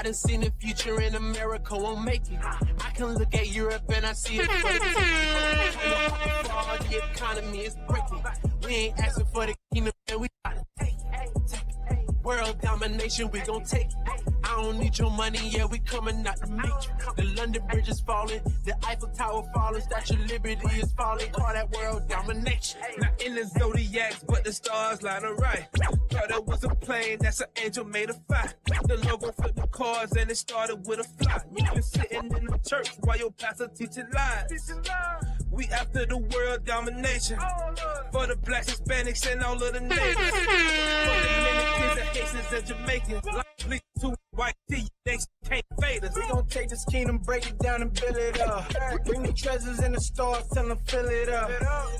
done seen the future in America won't make it. I can look at Europe and I see it. The economy is breaking. We ain't asking for the kingdom and we gotta take it. World domination, we gon' take it. I don't need your money, yeah, we coming out the matrix. The London Bridge is falling, the Eiffel Tower falling, Statue of Liberty is falling, call that world domination. Not in the zodiacs, but the stars line are right. Thought it was a plane, that's an angel made of fire. The logo flipped the cars and it started with a fly. You been sitting in the church while your pastor teaching lies. We after the world domination. For the blacks, Hispanics, and all of the natives. For the Dominicans, the Haitians, and Jamaicans. Like two white tea, they can't fade us. We gon' take this kingdom, break it down and build it up. Bring the treasures in the stars, tell them fill it up.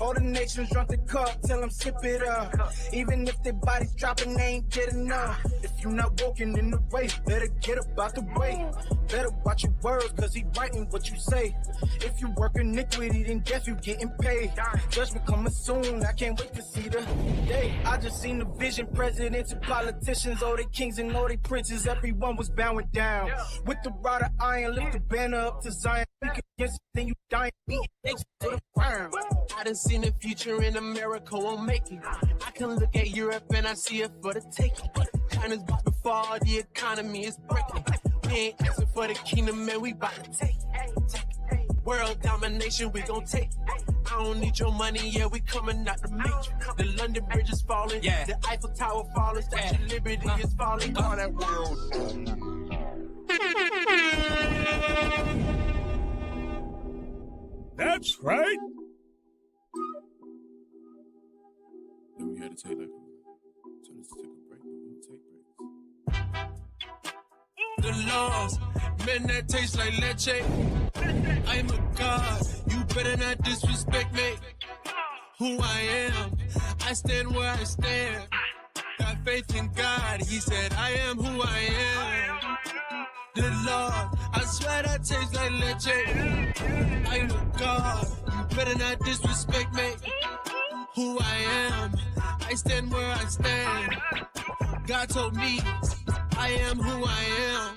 All the nations drunk the cup, tell them sip it up. Even if their bodies dropping, they ain't get enough. If you not walking in the way, better get up out the way. Better watch your words, cause he writing what you say. If you work iniquity, then guess you getting paid. Judgment coming soon, I can't wait to see the day. I just seen the vision, presidents and politicians, all they kings and all they princes, everyone was bowing down. With the rod of iron, lift the banner up to Zion. Speak against it, then you dying, beating niggas to the ground. I done seen the future in America won't make it. I can look at Europe and I see it for the taking. China's about to fall, the economy is breaking. We ain't asking for the kingdom, man, we bout to take it. World domination, we gon' take it. I don't need your money, yeah, we coming out the matrix. The London Bridge is falling, the Eiffel Tower falling, Statue of Liberty is falling. All that world. That's right. Then we had to take let's take a break, but we'll take breaks. The laws, men that taste like leche. I'm a god, you better not disrespect me. Who I am, I stand where I stand. Got faith in God, he said I am who I am. The Lord, I swear that tastes like leche. I'm a god, you better not disrespect me. Who I am, I stand where I stand. God told me I am who I am.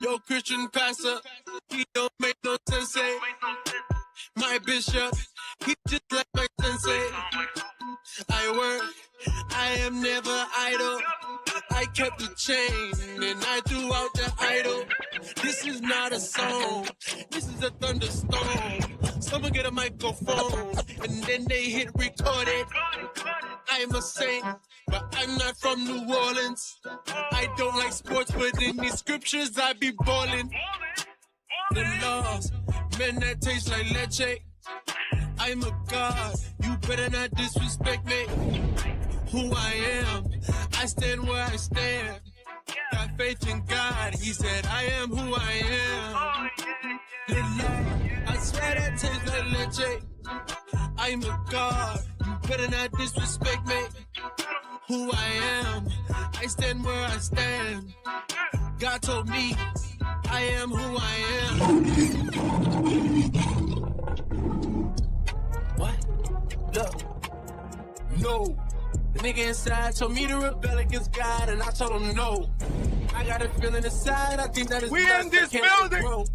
Your Christian pastor, he don't make no sense. My bishop, he just like my sensei. I work, I am never idle. I kept the chain and I threw out the idol. This is not a song, this is a thunderstorm. Someone get a microphone and then they hit record it. I'm a saint, but I'm not from New Orleans. I don't like sports, but in these scriptures I be ballin'. The laws, men that taste like leche. I'm a god, you better not disrespect me. Who I am, I stand where I stand. Got faith in God, he said I am who I am. The law, I swear that tastes like leche. I'm a god, you better not disrespect me. Who I am, I stand where I stand. God told me I am who I am. What? Look, no. The nigga inside told me to rebel against God, and I told him no. I got a feeling inside, I think that is we in this building. Grow.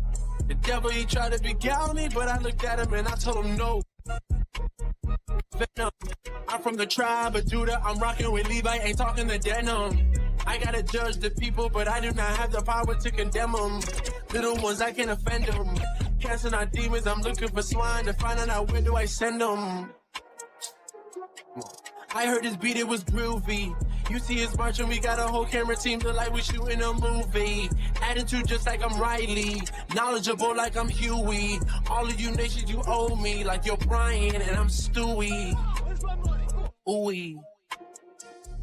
The devil, he tried to beguile me, but I looked at him and I told him no. I'm from the tribe of Judah, I'm rocking with Levi, ain't talking to denim. I gotta judge the people, but I do not have the power to condemn them. Little ones, I can offend them. Casting out demons, I'm looking for swine to find out where do I send them. I heard this beat, it was groovy. You see us marching, we got a whole camera team look like we shooting a movie. Attitude just like I'm Riley, knowledgeable like I'm Huey. All of you nations you owe me, like you're Brian and I'm Stewie. Ooey.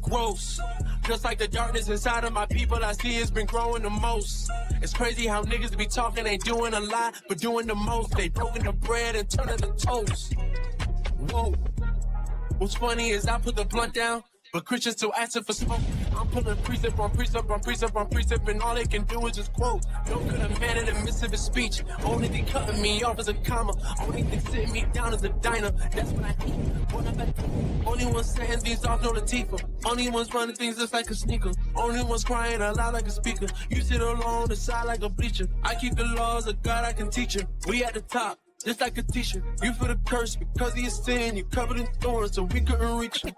Gross. Just like the darkness inside of my people, I see it's been growing the most. It's crazy how niggas be talking, ain't doing a lot, but doing the most. They broken the bread and turning the toast. Whoa. What's funny is I put the blunt down, but Christians still asking for smoke. I'm pulling precept on precept on precept on precept, and all they can do is just quote. No good a man in the midst of his speech. Only thing cutting me off is a comma. Only thing sitting me down is a diner. That's what I eat. Only one setting things off, no Latifah. Only one's running things just like a sneaker. Only one's crying out loud like a speaker. You sit alone on the side like a bleacher. I keep the laws of God, I can teach you. We at the top, just like a t-shirt. You feel the curse because of your sin. You covered in thorns, so we couldn't reach you.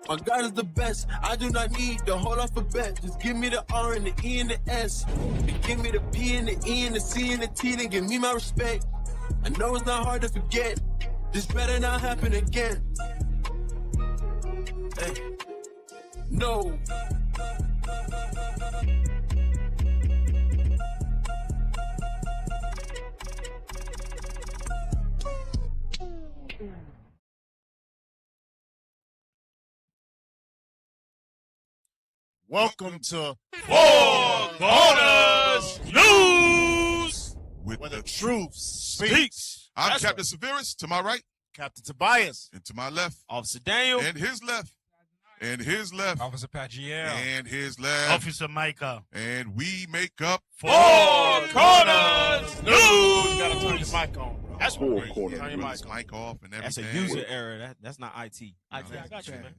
My God is the best. I do not need the whole alphabet. Just give me the R and the E and the S. And give me the P and the E and the C and the T. Then give me my respect. I know it's not hard to forget. This better not happen again. Hey. No. Welcome to Four Corners News, With the Truth Speaks. I'm That's Captain Severus, to my right, Captain Tobias, and to my left, Officer Daniel, and his left, and his left, Officer Pagiel, and his left, Officer Micah, and we make up Four Corners News. You gotta turn your mic on, bro. That's Four what Corners. Turn your mic on. Mic off and everything. That's a user error. That's not IT. I got you, man.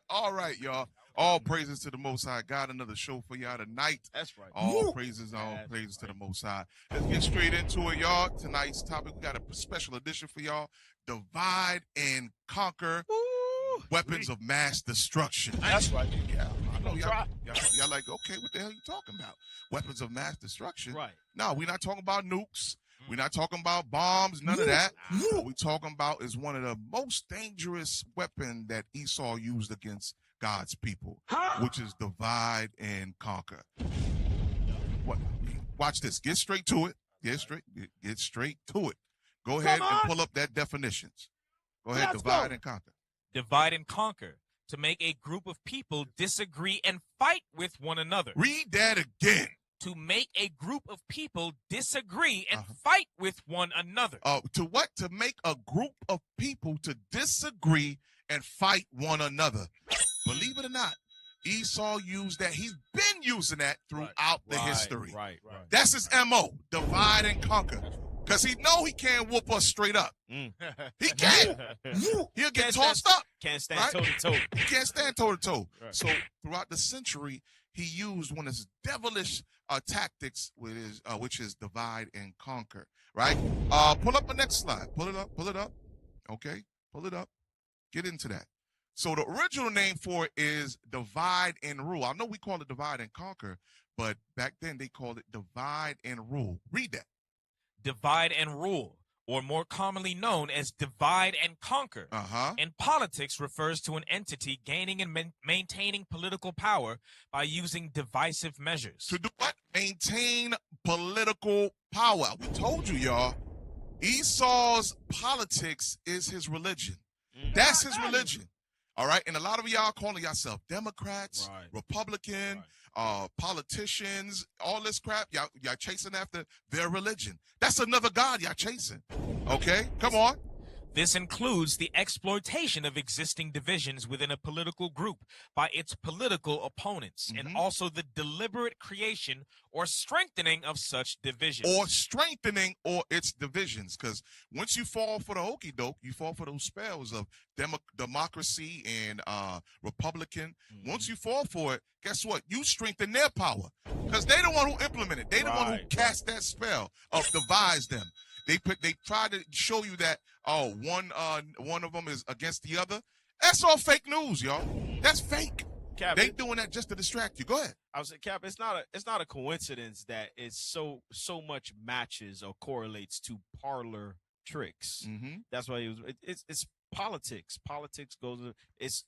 All right, y'all. All praises to the Most High. Got another show for y'all tonight. That's right. All praises to the Most High. Let's get straight into it, y'all. Tonight's topic, we got a special edition for y'all. Divide and conquer. Weapons of mass destruction. That's right. Yeah, I know y'all like, okay, what the hell you talking about? Weapons of mass destruction. Right. No, we're not talking about nukes. We're not talking about bombs, none of that. What we're talking about is one of the most dangerous weapons that Esau used against God's people, which is divide and conquer. What? Watch this. Get straight to it. Get straight to it. Go ahead and pull up that definitions. Go ahead, divide and conquer. Divide and conquer, to make a group of people disagree and fight with one another. Read that again. To make a group of people disagree and fight with one another. To what? To make a group of people to disagree and fight one another. Believe it or not, Esau used that. He's been using that throughout the history. Right. That's his MO, divide and conquer. Because he know he can't whoop us straight up. He can't. He'll get tossed up. Can't stand toe-to-toe. He can't stand toe-to-toe. Right. So throughout the century, he used one of his devilish tactics, which is divide and conquer, right? Pull up the next slide. Pull it up. Okay, pull it up. Get into that. So the original name for it is divide and rule. I know we call it divide and conquer, but back then they called it divide and rule. Read that. Divide and rule, or more commonly known as divide and conquer, in politics refers to an entity gaining and maintaining political power by using divisive measures. To do what? Maintain political power. We told you, y'all. Esau's politics is his religion. That's his religion. All right. And a lot of y'all calling yourself Democrats, Republican, politicians, all this crap. Y'all chasing after their religion. That's another God y'all chasing. Okay. Come on. This includes the exploitation of existing divisions within a political group by its political opponents, and also the deliberate creation or strengthening of such divisions. Or strengthening or its divisions. Because once you fall for the okey doke, you fall for those spells of democracy and Republican. Once you fall for it, guess what? You strengthen their power. Because they're the one who implemented. They're the one who cast that spell of devise them. They try to show you that one of them is against the other. That's all fake news, y'all. That's fake. Cap, they doing that just to distract you. Go ahead. I was saying, Cap, it's not a coincidence that it's so much matches or correlates to parlor tricks. That's why it's politics. Politics goes. It's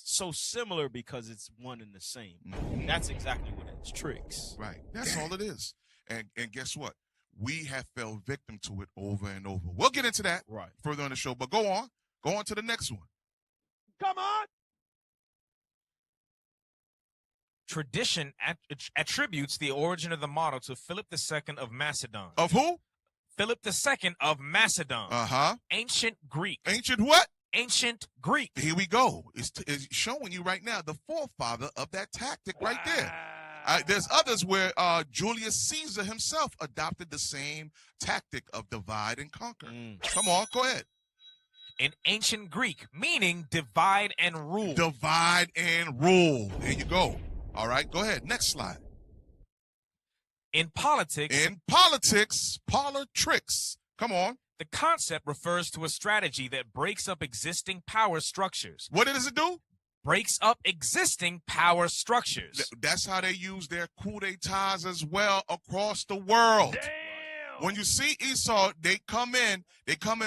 so similar because it's one and the same. That's exactly what it is. Tricks. Right. That's all it is. And guess what? We have fell victim to it over and over. We'll get into that further on the show, but go on to the next one. Come on. Tradition attributes the origin of the model to Philip II of Macedon. Of who? Philip II of Macedon. Ancient Greek. Ancient what? ancient Greek. Here we go. It's showing you right now the forefather of that tactic right there. There's others where Julius Caesar himself adopted the same tactic of divide and conquer. Come on, go ahead. In ancient Greek, meaning divide and rule. Divide and rule. There you go. All right, go ahead. Next slide. In politics. In politics, tricks. Come on. The concept refers to a strategy that breaks up existing power structures. What does it do? Breaks up existing power structures. That's how they use their coup d'etats as well across the world. Damn. When you see Esau, they come in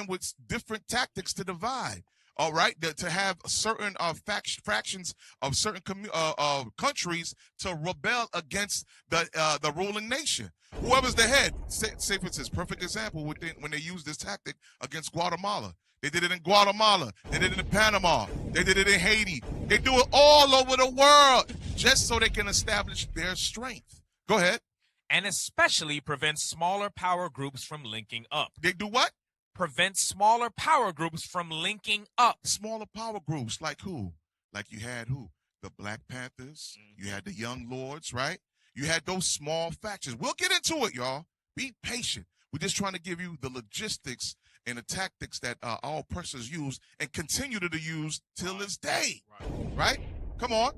with different tactics to divide. All right, to have certain fractions of certain countries to rebel against the ruling nation. Whoever's the head, say for instance, perfect example when they use this tactic against Guatemala. They did it in Guatemala. They did it in Panama. They did it in Haiti. They do it all over the world just so they can establish their strength. Go ahead. And especially prevent smaller power groups from linking up. They do what? Prevent smaller power groups from linking up. Smaller power groups like who? Like you had who? The Black Panthers. You had the Young Lords, right? You had those small factions. We'll get into it, y'all. Be patient. We're just trying to give you the logistics and the tactics that our oppressors use and continue to use till this day. Right? Come on.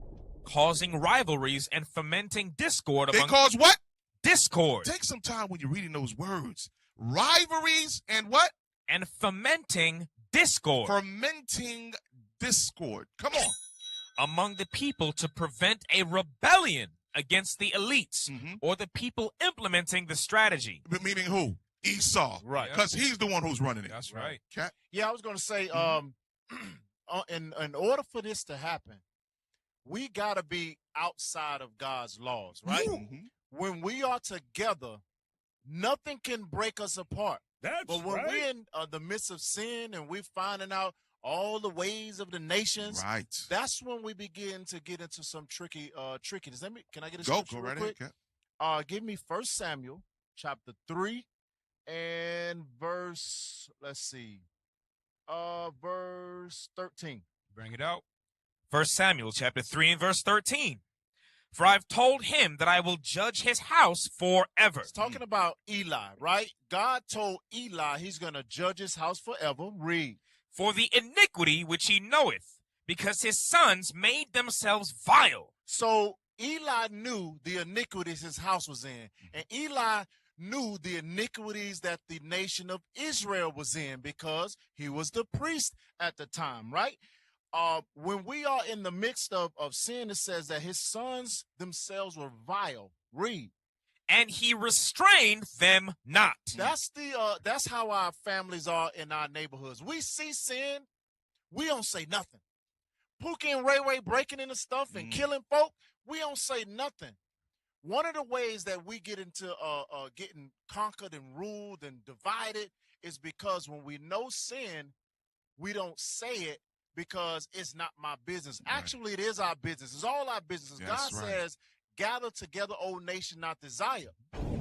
Causing rivalries and fomenting discord among... They cause what? Discord. Take some time when you're reading those words. Rivalries and what? And fomenting discord. Fermenting discord. Come on. Among the people to prevent a rebellion against the elites or the people implementing the strategy. But meaning who? Esau. Right. Because he's the one who's running it. That's right. Cat? Yeah, I was going to say, in order for this to happen, we got to be outside of God's laws, right? When we are together, nothing can break us apart. But when we're in the midst of sin and we're finding out all the ways of the nations, right? That's when we begin to get into some trickiness. Can I get a go scripture right real quick? Ahead, give me 1 Samuel chapter 3 and verse, verse 13. Bring it out. 1 Samuel chapter 3 and verse 13. For I've told him that I will judge his house forever. It's talking about Eli, right? God told Eli he's going to judge his house forever. Read. For the iniquity which he knoweth, because his sons made themselves vile. So Eli knew the iniquities his house was in. And Eli knew the iniquities that the nation of Israel was in because he was the priest at the time, right? When we are in the midst of sin, it says that his sons themselves were vile. Read. And he restrained them not. That's how our families are in our neighborhoods. We see sin, we don't say nothing. Pookie and Ray Ray breaking into stuff and killing folk, we don't say nothing. One of the ways that we get into getting conquered and ruled and divided is because when we know sin, we don't say it because it's not my business. Right. Actually, it is our business. It's all our business. God says, gather together, O nation, not desire.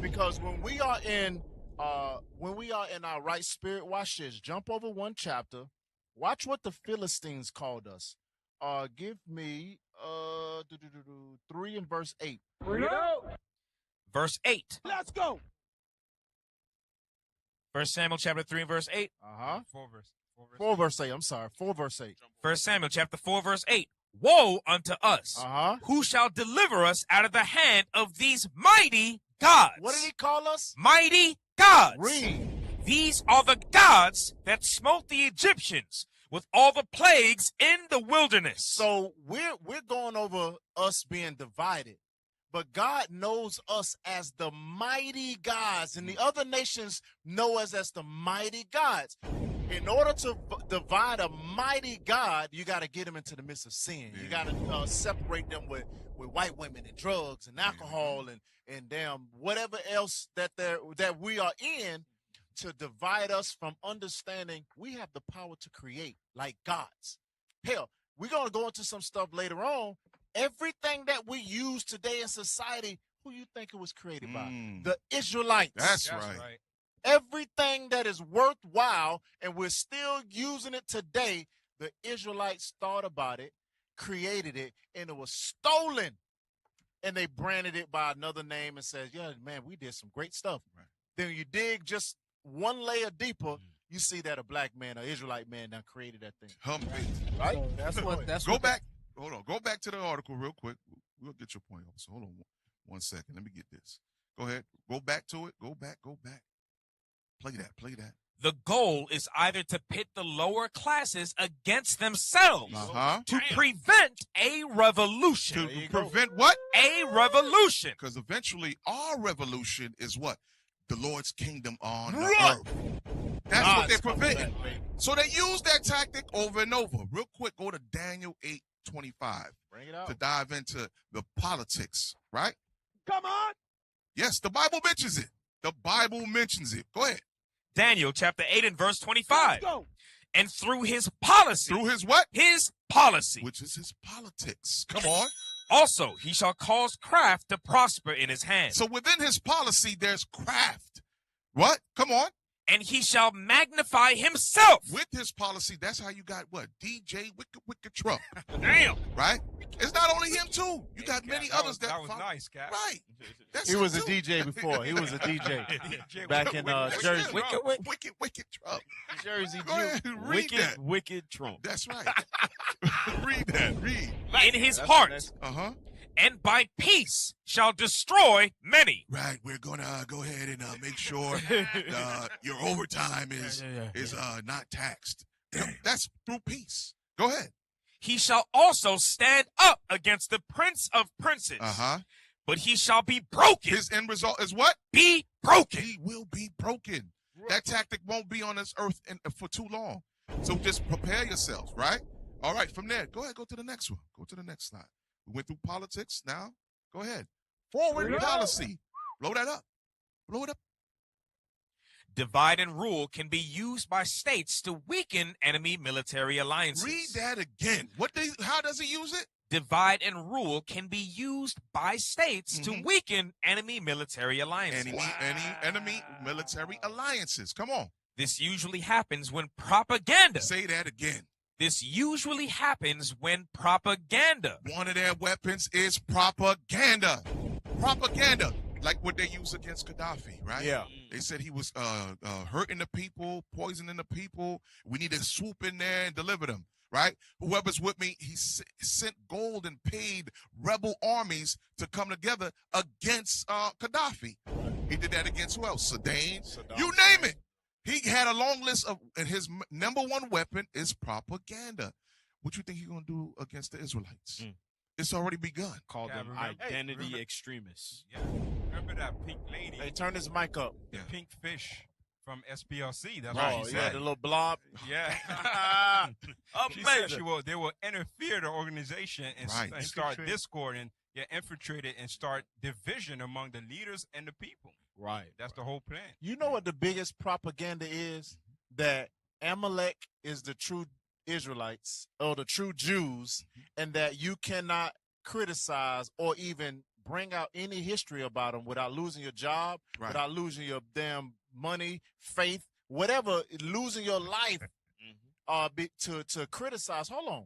Because when we are in our right spirit, watch this. Jump over one chapter. Watch what the Philistines called us. Give me 3 and verse 8. Bring it out. Verse 8. Let's go. 1 Samuel chapter 3 and verse 8. 4 verse 8. I'm sorry. 4 verse 8. 1 Samuel chapter 4 verse 8. Woe unto us! Who shall deliver us out of the hand of these mighty gods? What did he call us? Mighty gods. Read. These are the gods that smote the Egyptians with all the plagues in the wilderness. So we're going over us being divided. But God knows us as the mighty gods, and the other nations know us as the mighty gods. In order to divide a mighty God, you got to get them into the midst of sin. You got to separate them with white women and drugs and alcohol and damn whatever else that we are in, to divide us from understanding we have the power to create like gods. Hell, we're going to go into some stuff later on. Everything that we use today in society, who you think it was created by? The Israelites. That's right. Everything that is worthwhile and we're still using it today, The Israelites thought about it, created it, and it was stolen. And they branded it by another name and says, yeah, man, we did some great stuff. Right. Then you dig just one layer deeper, you see that a black man, an Israelite man, now created that thing. Right? So Go back. Hold on. Go back to the article real quick. We'll get your point. So hold on one second. Let me get this. Go ahead. Go back to it. Go back. Play that. The goal is either to pit the lower classes against themselves to prevent a revolution. To prevent what? A revolution. Because eventually our revolution is what? The Lord's kingdom on the earth. That's what they're preventing. So they use that tactic over and over. Real quick, go to Daniel 8:25. Bring it out. To dive into the politics, right? Come on. Yes, the Bible mentions it. The Bible mentions it. Go ahead. Daniel chapter 8 and verse 25. And through his policy. Through his what? His policy. Which is his politics. Come on. Also, he shall cause craft to prosper in his hand. So within his policy, there's craft. What? Come on. And he shall magnify himself. With his policy, that's how you got what? DJ Wicked Trump. Damn. Right? It's not only him, too. You got many others that was nice, Cap. Right. He was a DJ before. He was a DJ back in Jersey. Wicked Trump. Jersey Read that. Wicked Trump. That's right. Read that. Read. In his heart. Uh-huh. And by peace shall destroy many. Right. We're going to go ahead and make sure your overtime is not taxed. That's through peace. Go ahead. He shall also stand up against the prince of princes. But he shall be broken. His end result is what? Be broken. He will be broken. That tactic won't be on this earth for too long. So just prepare yourselves, right? All right, from there, go ahead, go to the next one. Go to the next slide. We went through politics. Now, go ahead. Forward policy. Blow that up. Blow it up. Divide and rule can be used by states to weaken enemy military alliances. Read that again. How does it use it? Divide and rule can be used by states to weaken enemy military alliances. Enemy military alliances. Come on. This usually happens when propaganda. Say that again. This usually happens when propaganda. One of their weapons is propaganda. Propaganda. Like what they use against Gaddafi, right? Yeah. They said he was hurting the people, poisoning the people. We need to swoop in there and deliver them, right? Whoever's with me, he sent gold and paid rebel armies to come together against Gaddafi. He did that against who else? Saddam. You name it. He had a long list of, and his number one weapon is propaganda. What you think he's going to do against the Israelites? It's already begun. Called them identity extremists. Yeah. Remember that pink lady? Hey, turn this mic up. The pink fish from SPLC. That's right. what she Yeah, said. the little blob. Yeah. She said they will interfere the organization and start discord and infiltrate it and start division among the leaders and the people. Right. That's the whole plan. You know what the biggest propaganda is? That Amalek is the true Israelites or the true Jews, and that you cannot criticize or even bring out any history about them without losing your job, without losing your damn money, faith, whatever, losing your life to criticize. Hold on.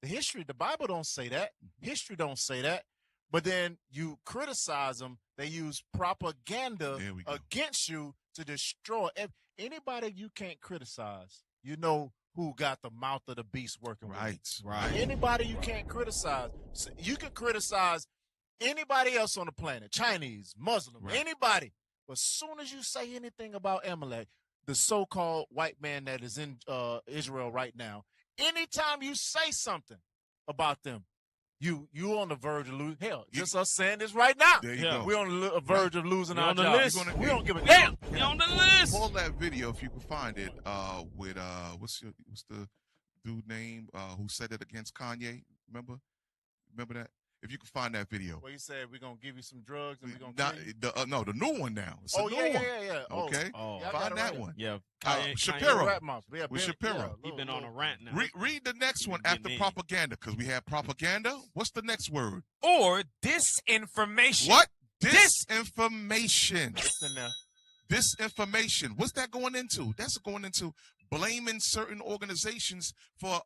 The Bible don't say that. History don't say that. But then you criticize them. They use propaganda against you to destroy anybody you can't criticize. You know who got the mouth of the beast working with. Right. Anybody you can't criticize. You can criticize anybody else on the planet, Chinese, Muslim, anybody. But as soon as you say anything about Amalek, the so-called white man that is in Israel right now, anytime you say something about them, you on the verge of losing. Hell, just us saying this right now. There you go. We're on the verge of losing our job. We don't give a damn. You're on the list. Pull that video if you can find it. With what's the dude name who said it against Kanye? Remember that? If you can find that video. Well, you said we're gonna give you some drugs and we're gonna no, the new one now. It's a new one. Yeah. Okay. Find that one. Yeah. Shapiro. With Shapiro. He's been on a rant now. Read the next one after propaganda, because we have propaganda. What's the next word? Or disinformation. What? Disinformation. It's in there. Disinformation. What's that going into? That's going into blaming certain organizations for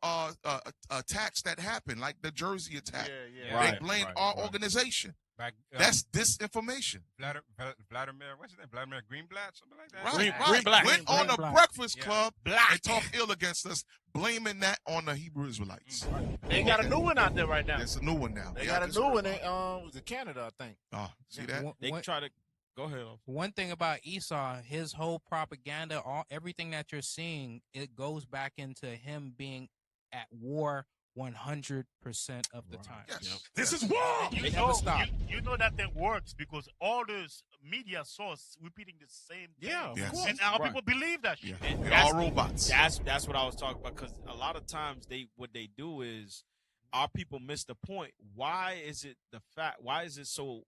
attacks that happened, like the Jersey attack. They blamed our organization. That's disinformation. Vladimir, what's his name? Vladimir Greenblatt, something like that. Right. Went on the Breakfast Club and talked ill against us, blaming that on the Hebrew Israelites. They got a new one out there right now. It's a new one now. They got a new one. It was in Canada, I think. Oh, see that? They try to go ahead. One thing about Esau, his whole propaganda, everything that you're seeing, it goes back into him being at war 100% of the time. Yes. This is war. They never stop. You know that thing works because all those media source repeating the same thing. Yeah, of course. And our people believe that shit. And they're all robots. That's what I was talking about, because a lot of times what they do is our people miss the point. Why is it so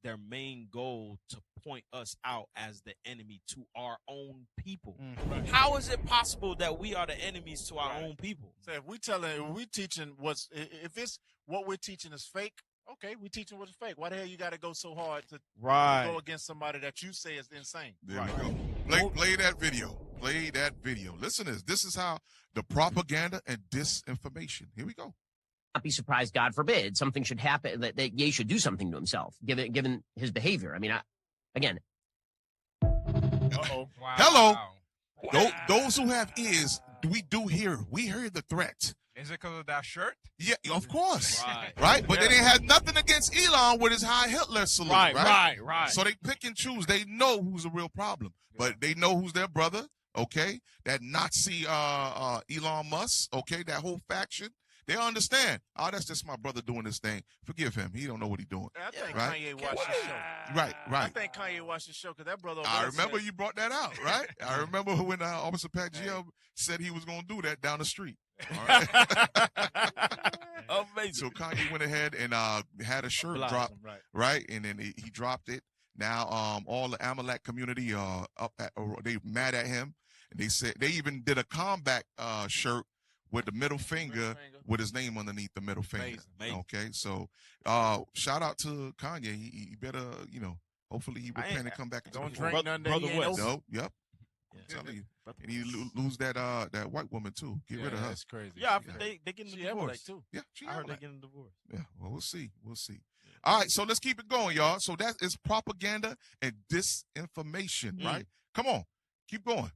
their main goal to point us out as the enemy to our own people? How is it possible that we are the enemies to our own people? So if we teaching if it's what we're teaching is fake, okay, we teaching what's fake. Why the hell you got to go so hard to go against somebody that you say is insane? There we go. Play that video. Play that video. Listen to this. This is how the propaganda and disinformation. Here we go. Not be surprised, God forbid, something should happen, that Ye should do something to himself, given his behavior. I mean, again. Uh-oh. Wow. Hello. Wow. Those who have ears, we do hear. We hear the threat. Is it because of that shirt? Yeah, of course. Right? But they didn't have nothing against Elon with his Heil Hitler salute. Right. So they pick and choose. They know who's a real problem. But they know who's their brother, okay? That Nazi Elon Musk, okay? That whole faction. They understand. Oh, that's just my brother doing this thing. Forgive him. He don't know what he's doing. I think Kanye watched the show. Right. I think Kanye watched the show because that brother. I remember you brought that out, right? I remember when Officer Pat GL said he was going to do that down the street. All right. Amazing. So Kanye went ahead and had a shirt drop, right? And then he dropped it. Now, all the Amalek community they mad at him, and they said they even did a comeback shirt with the middle finger with his name underneath the middle finger. Amazing. Okay, so shout out to Kanye. He better, hopefully he repent and come back into don't the drink none that he ain't no, yep. I'm telling you. And he lose that white woman too. Get rid of her. That's crazy. Yeah, they getting a divorce too. Yeah, I heard they getting a divorce. Yeah, well, we'll see. Yeah. All right, so let's keep it going, y'all. So that is propaganda and disinformation, right? Come on, keep going.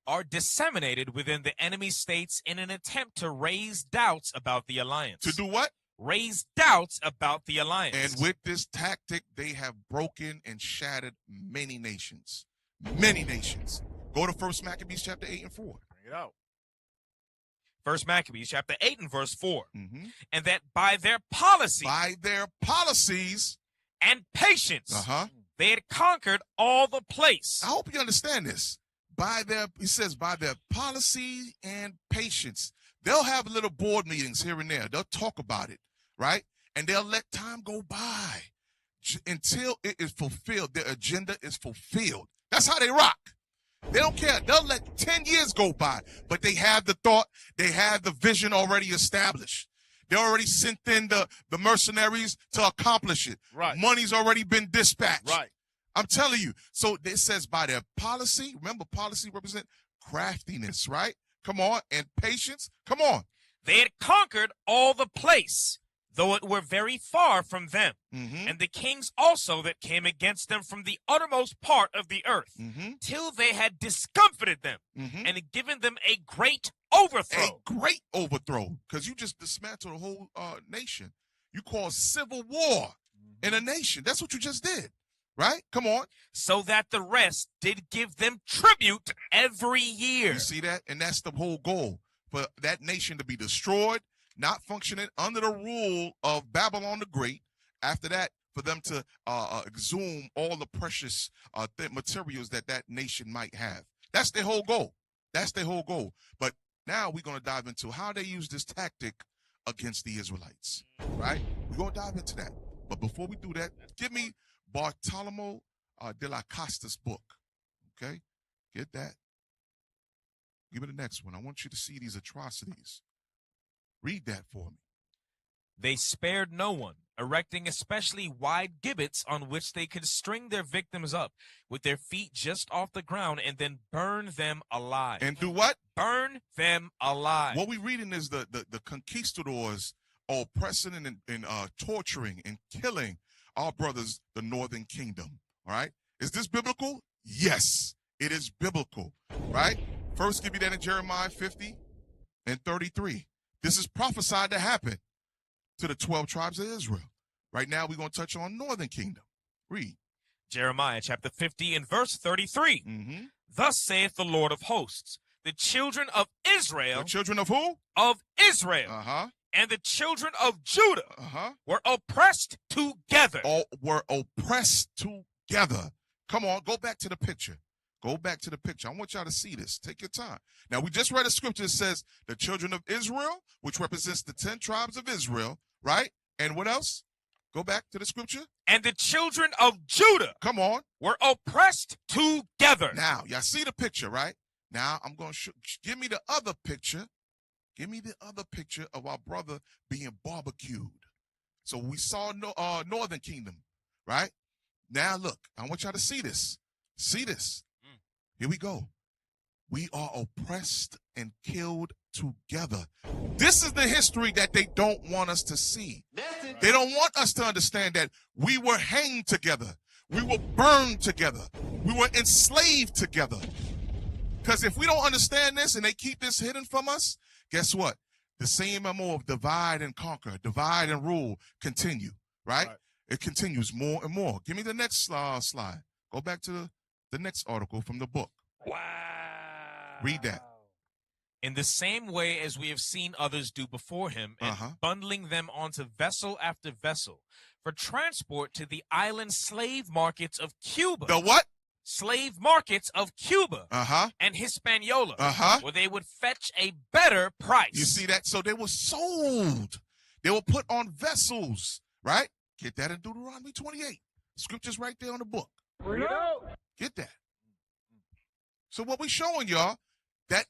Are disseminated within the enemy states in an attempt to raise doubts about the alliance. To do what? Raise doubts about the alliance. And with this tactic, they have broken and shattered many nations. Many nations. Go to 1 Maccabees chapter 8 and 4. Bring it out. 1 Maccabees chapter 8 and verse 4. And that by their policies and patience, they had conquered all the place. I hope you understand this. He says, by their policy and patience, they'll have little board meetings here and there. They'll talk about it, right? And they'll let time go by until it is fulfilled. Their agenda is fulfilled. That's how they rock. They don't care. They'll let 10 years go by, but they have the thought, they have the vision already established. They already sent in the mercenaries to accomplish it. Right. Money's already been dispatched. Right. I'm telling you. So it says by their policy, remember policy represent craftiness, right? Come on. And patience. Come on. They had conquered all the place, though it were very far from them. And the kings also that came against them from the uttermost part of the earth, till they had discomfited them and given them a great overthrow. A great overthrow, because you just dismantled a whole nation. You caused civil war in a nation. That's what you just did. Right? Come on. So that the rest did give them tribute every year. You see that? And that's the whole goal, for that nation to be destroyed, not functioning under the rule of Babylon the Great. After that, for them to exhume all the precious materials that nation might have. That's their whole goal. But now we're going to dive into how they use this tactic against the Israelites. Right? We're going to dive into that. But before we do that, give me Bartolomeo de la Costa's book. Okay? Get that. Give me the next one. I want you to see these atrocities. Read that for me. They spared no one, erecting especially wide gibbets on which they could string their victims up with their feet just off the ground and then burn them alive. And do what? Burn them alive. What we're reading is the conquistadors are oppressing and torturing and killing our brothers, the Northern Kingdom. All right? Is this biblical? Yes, it is biblical. Right? First, give you that in Jeremiah 50 and 33. This is prophesied to happen to the 12 tribes of Israel. Right now, we're going to touch on Northern Kingdom. Read. Jeremiah chapter 50 and verse 33. Thus saith the Lord of hosts, the children of Israel. The children of who? Of Israel. And the children of Judah were oppressed together. Were oppressed together. Come on, go back to the picture. Go back to the picture. I want y'all to see this. Take your time. Now, we just read a scripture that says the children of Israel, which represents the 10 tribes of Israel, right? And what else? Go back to the scripture. And the children of Judah. Come on. Were oppressed together. Now, y'all see the picture, right? Now, I'm going to give me the other picture. Give me the other picture of our brother being barbecued. So we saw Northern Kingdom, right? Now, look, I want y'all to see this. See this. Here we go. We are oppressed and killed together. This is the history that they don't want us to see. They don't want us to understand that we were hanged together. We were burned together. We were enslaved together. Because if we don't understand this and they keep this hidden from us, guess what? The same MO of divide and conquer, divide and rule continue, right? It continues more and more. Give me the next slide. Go back to the next article from the book. Wow. Read that. In the same way as we have seen others do before him, and bundling them onto vessel after vessel for transport to the island slave markets of Cuba. The what? Slave markets of Cuba and Hispaniola, where they would fetch a better price. You see that? So they were sold. They were put on vessels, right? Get that in Deuteronomy 28. Scripture's right there on the book. Get that. So what we showing y'all, that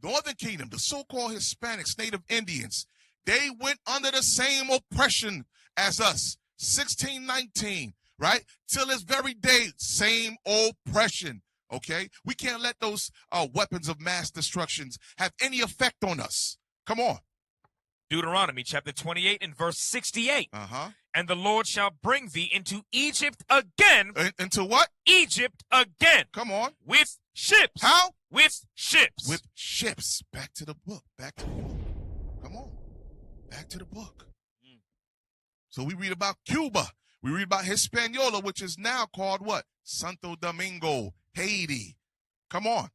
Northern Kingdom, the so-called Hispanics, Native Indians, they went under the same oppression as us. 1619, right? Till this very day, same oppression, okay? We can't let those weapons of mass destructions have any effect on us. Come on. Deuteronomy chapter 28 and verse 68. And the Lord shall bring thee into Egypt again. Into what? Egypt again. Come on. With ships. How? With ships. With ships. Back to the book. Back to the book. Come on. Back to the book. So we read about Cuba. We read about Hispaniola, which is now called what? Santo Domingo, Haiti. Come on.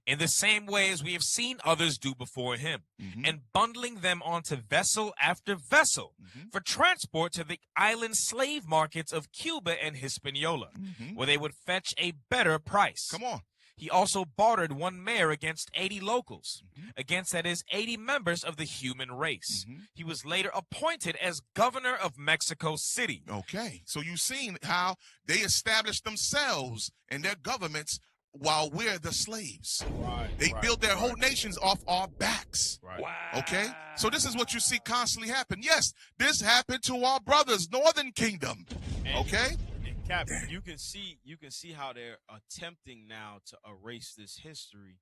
In the same way as we have seen others do before him, and bundling them onto vessel after vessel for transport to the island slave markets of Cuba and Hispaniola, where they would fetch a better price. Come on. He also bartered one mare against 80 locals, against, that is, 80 members of the human race. He was later appointed as governor of Mexico City. Okay, so you've seen how they established themselves and their governments while we're the slaves. They built their whole nations off our backs. Wow. Okay? So this is what you see constantly happen. Yes, this happened to our brothers, Northern Kingdom. Okay? And Captain, you can see how they're attempting now to erase this history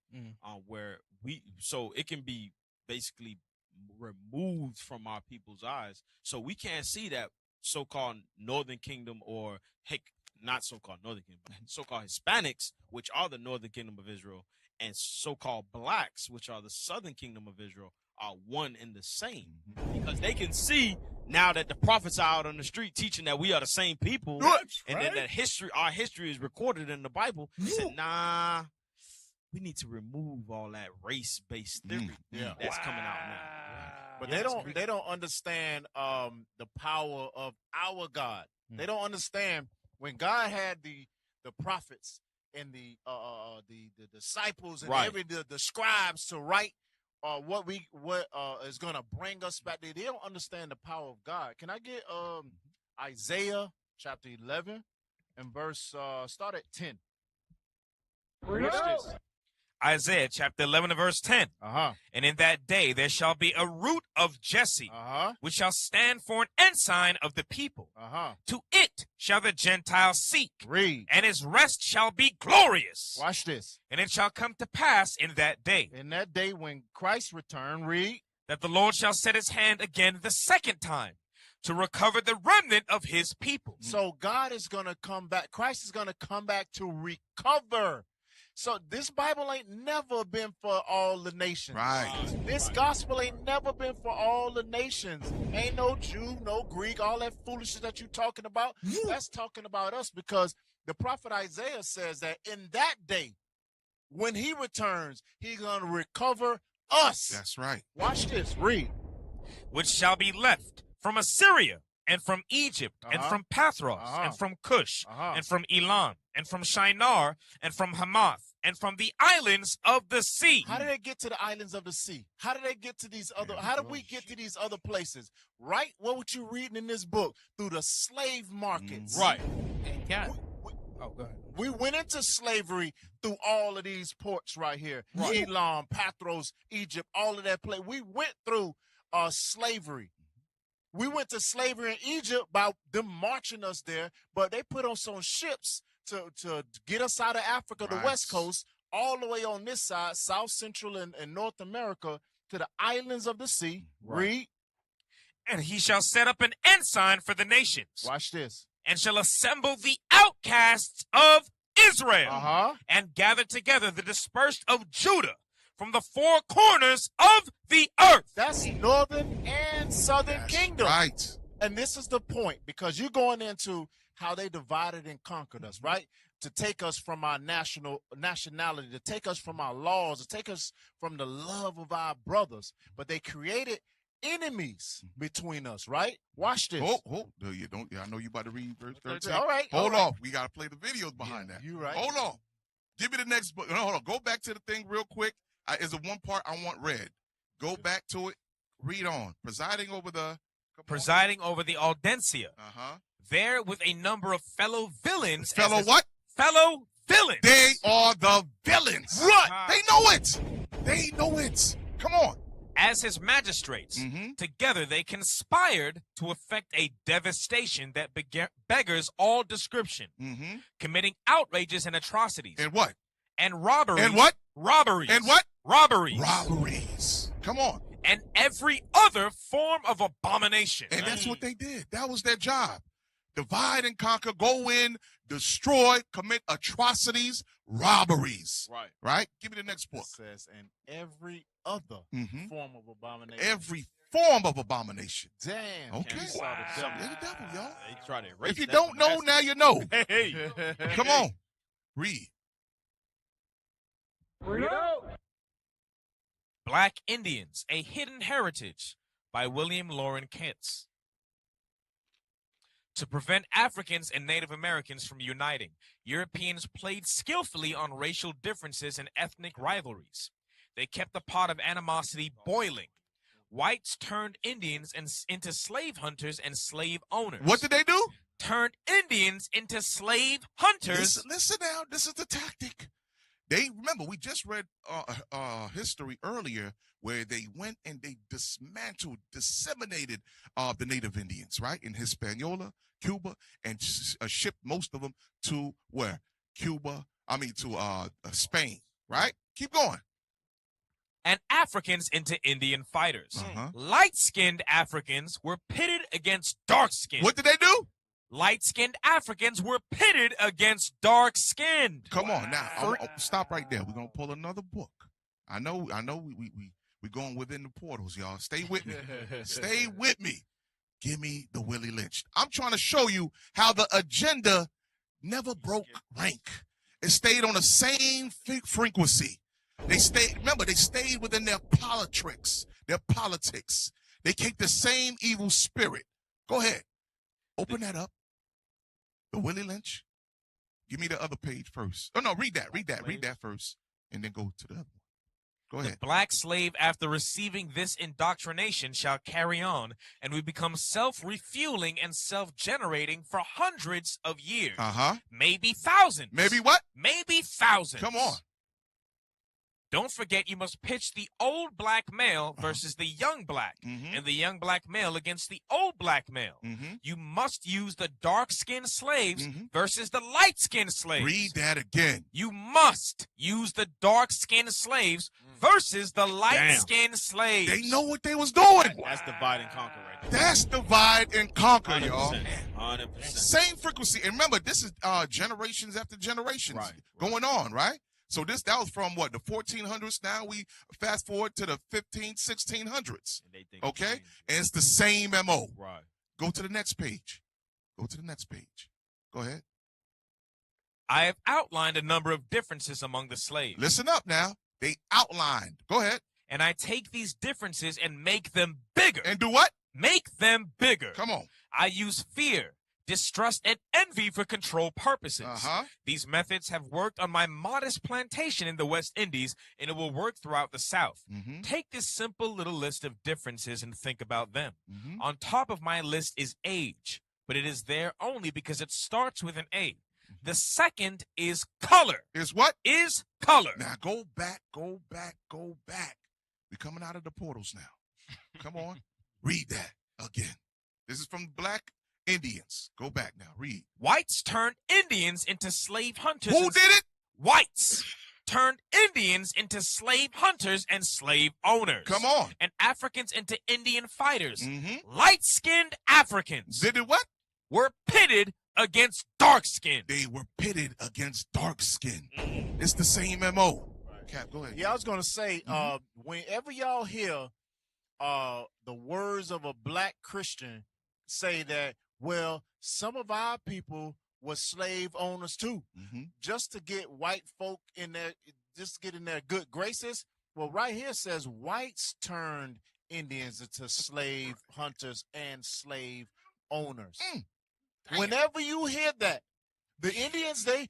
so it can be basically removed from our people's eyes. So we can't see that so-called Northern Kingdom or not so-called Northern Kingdom, but so-called Hispanics, which are the Northern Kingdom of Israel, and so-called blacks, which are the Southern Kingdom of Israel, are one and the same. Because they can see now that the prophets are out on the street teaching that we are the same people, and then that our history is recorded in the Bible. They said, nah, we need to remove all that race-based theory that's coming out now. But they don't understand the power of our God. They don't understand when God had the prophets and the disciples and the scribes to write what is going to bring us back. They don't understand the power of God. Can I get Isaiah chapter 11 and verse start at 10? Isaiah chapter 11 and verse 10. And in that day there shall be a root of Jesse, which shall stand for an ensign of the people. To it shall the Gentiles seek. Read. And his rest shall be glorious. Watch this. And it shall come to pass in that day. In that day when Christ return, read. That the Lord shall set his hand again the second time to recover the remnant of his people. So God is going to come back. Christ is going to come back to recover. So this Bible ain't never been for all the nations. Right. This gospel ain't never been for all the nations. Ain't no Jew, no Greek, all that foolishness that you talking about. That's talking about us, because the prophet Isaiah says that in that day, when he returns, he's going to recover us. That's right. Watch this. Read. Which shall be left from Assyria, and from Egypt, and from Pathros, and from Cush, and from Elam, and from Shinar, and from Hamath, and from the islands of the sea. How did they get to the islands of the sea? How did they get to these other? How did we get to these other places? Right? What were you reading in this book? Through the slave markets. Right. Yeah. Oh, go ahead. We went into slavery through all of these ports right here. Right. Elam, Pathros, Egypt, all of that place. We went through slavery. We went to slavery in Egypt by them marching us there, but they put us on ships to get us out of Africa, the West Coast, all the way on this side, South Central and North America, to the islands of the sea. Right. Read. And he shall set up an ensign for the nations. Watch this. And shall assemble the outcasts of Israel. And gather together the dispersed of Judah from the four corners of the earth. That's northern and southern kingdom. Right. And this is the point, because you're going into how they divided and conquered us, right? To take us from our nationality, to take us from our laws, to take us from the love of our brothers. But they created enemies between us, right? Watch this. Oh, no, you don't. I know you about to read verse 13. All right. Hold on. We got to play the videos behind that. You right. Hold on. Give me the next book. No, hold on. Go back to the thing real quick. Is the one part I want read. Go back to it. Read on. Presiding over the Audencia. There with a number of fellow villains. Fellow what? Fellow villains. They are the villains. Right. They know it. They know it. Come on. As his magistrates, together they conspired to effect a devastation that beggars all description, committing outrages and atrocities. And what? And robberies. And what? Robberies. And what? Robberies. Robberies. Come on. And every other form of abomination. And that's what they did. That was their job. Divide and conquer, go in, destroy, commit atrocities, robberies. Right. Right? Give me the next book. It says, and every other form of abomination. Every form of abomination. Damn. Okay. Wow. They're the devil, y'all. They try to erase If you that don't from know, the now you know. Hey. Come on. Read. Black Indians, A Hidden Heritage by William Loren Kentz. To prevent Africans and Native Americans from uniting, Europeans played skillfully on racial differences and ethnic rivalries. They kept the pot of animosity boiling. Whites turned Indians into slave hunters and slave owners. What did they do? Turned Indians into slave hunters. Listen now, this is the tactic. They remember we just read history earlier where they went and they dismantled, disseminated the native Indians, right, in Hispaniola, Cuba, and shipped most of them to where? To Spain, right? Keep going. And Africans into Indian fighters. Light-skinned Africans were pitted against dark-skinned. What did they do? Light-skinned Africans were pitted against dark-skinned. Come on now. I'll stop right there. We're gonna pull another book. I know. We're going within the portals, y'all. Stay with me. Stay with me. Give me the Willie Lynch. I'm trying to show you how the agenda never broke rank. It stayed on the same frequency. They stayed within their politics. They keep the same evil spirit. Go ahead. Open that up. The Willie Lynch. Give me the other page first. Oh, no, read that first, and then go to the other one. Go ahead. The black slave, after receiving this indoctrination, shall carry on, and we become self-refueling and self-generating for hundreds of years. Maybe thousands. Maybe what? Maybe thousands. Come on. Don't forget you must pitch the old black male versus the young black, and the young black male against the old black male. You must use the dark-skinned slaves versus the light-skinned slaves. Read that again. You must use the dark-skinned slaves versus the light-skinned slaves. They know what they was doing. That's divide and conquer right there. That's divide and conquer, 100%, y'all. 100%. Same frequency. And remember, this is generations after generations going on, right? So that was from what, the 1400s. Now we fast forward to the 1600s. Okay? And it's the same MO. Right. Go to the next page. Go to the next page. Go ahead. I have outlined a number of differences among the slaves. Listen up now. They outlined. Go ahead. And I take these differences and make them bigger. And do what? Make them bigger. Come on. I use fear, distrust, and envy for control purposes. These methods have worked on my modest plantation in the West Indies, and it will work throughout the South. Take this simple little list of differences and think about them. On top of my list is age, but it is there only because it starts with an A. The second is color. Is what? Is color. Now go back, go back, go back. We're coming out of the portals now. Come on. Read that again. This is from Black Indians. Go back now. Read. Whites turned Indians into slave hunters. Who did it? Whites turned Indians into slave hunters and slave owners. Come on. And Africans into Indian fighters. Light-skinned Africans. Did it what? Were pitted against dark-skinned. They were pitted against dark-skinned. It's the same MO. Cap, go ahead. Yeah, I was going to say, whenever y'all hear the words of a black Christian say that, well, some of our people were slave owners too, just to get white folk in their, just get in their good graces. Well, right here says whites turned Indians into slave hunters and slave owners. Whenever you hear that, the Indians, they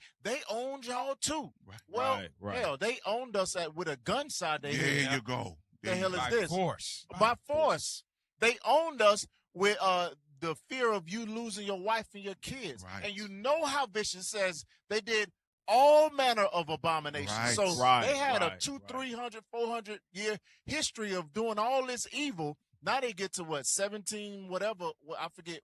owned y'all too. Well, hell, they owned us with a gun side their head. There you go. The hell is this? Force. By force. They owned us with the fear of you losing your wife and your kids. Right. And you know how vicious says they did all manner of abominations. Right. So they had a 300, 400 year history of doing all this evil. Now they get to what, 17, whatever, I forget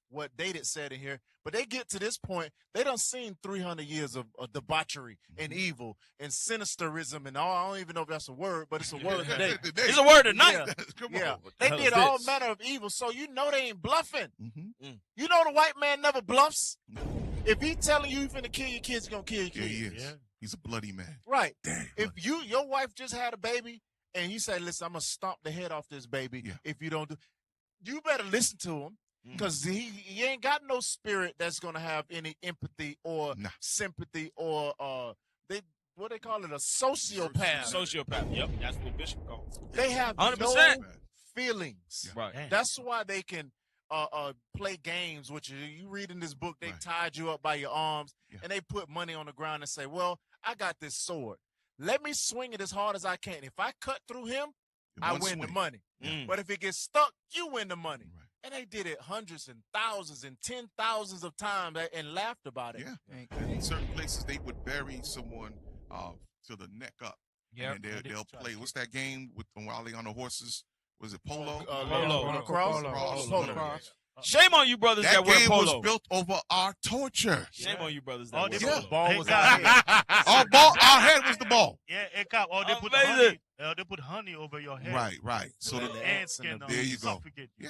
what date it said in here, but they get to this point, they done seen 300 years of debauchery and evil and sinisterism and all. I don't even know if that's a word, but it's a word today. It's a word tonight. Yeah. They did all manner of evil, so you know they ain't bluffing. You know the white man never bluffs. If he telling you finna kill your kids, he's gonna kill your kids. Yeah, he is. He's a bloody man. Right. Damn. If your wife just had a baby and he said, listen, I'm gonna stomp the head off this baby if you don't do, you better listen to him. Because he ain't got no spirit that's gonna have any empathy or sympathy or what they call it, a sociopath. Sociopath. Yep, that's what Bishop calls it. They have 100%. no feelings. Right. That's why they can play games with you. You read in this book, they tied you up by your arms and they put money on the ground and say, well, I got this sword. Let me swing it as hard as I can. If I cut through him, I win the money. But if it gets stuck, you win the money. Right. And they did it hundreds and thousands and 10,000s of times and laughed about it. Yeah. And in certain places, they would bury someone to the neck up. Yeah. And they'll play. What's that game with while they on the horses? Was it polo? Polo. Shame on you brothers that wear polo. That game was built over our torture. Shame on you brothers that wear polo. The ball was our head. Our head was the ball. Yeah, it got. Oh, they put honey. They put honey over your head. Right. So the ants can there you go. Yeah.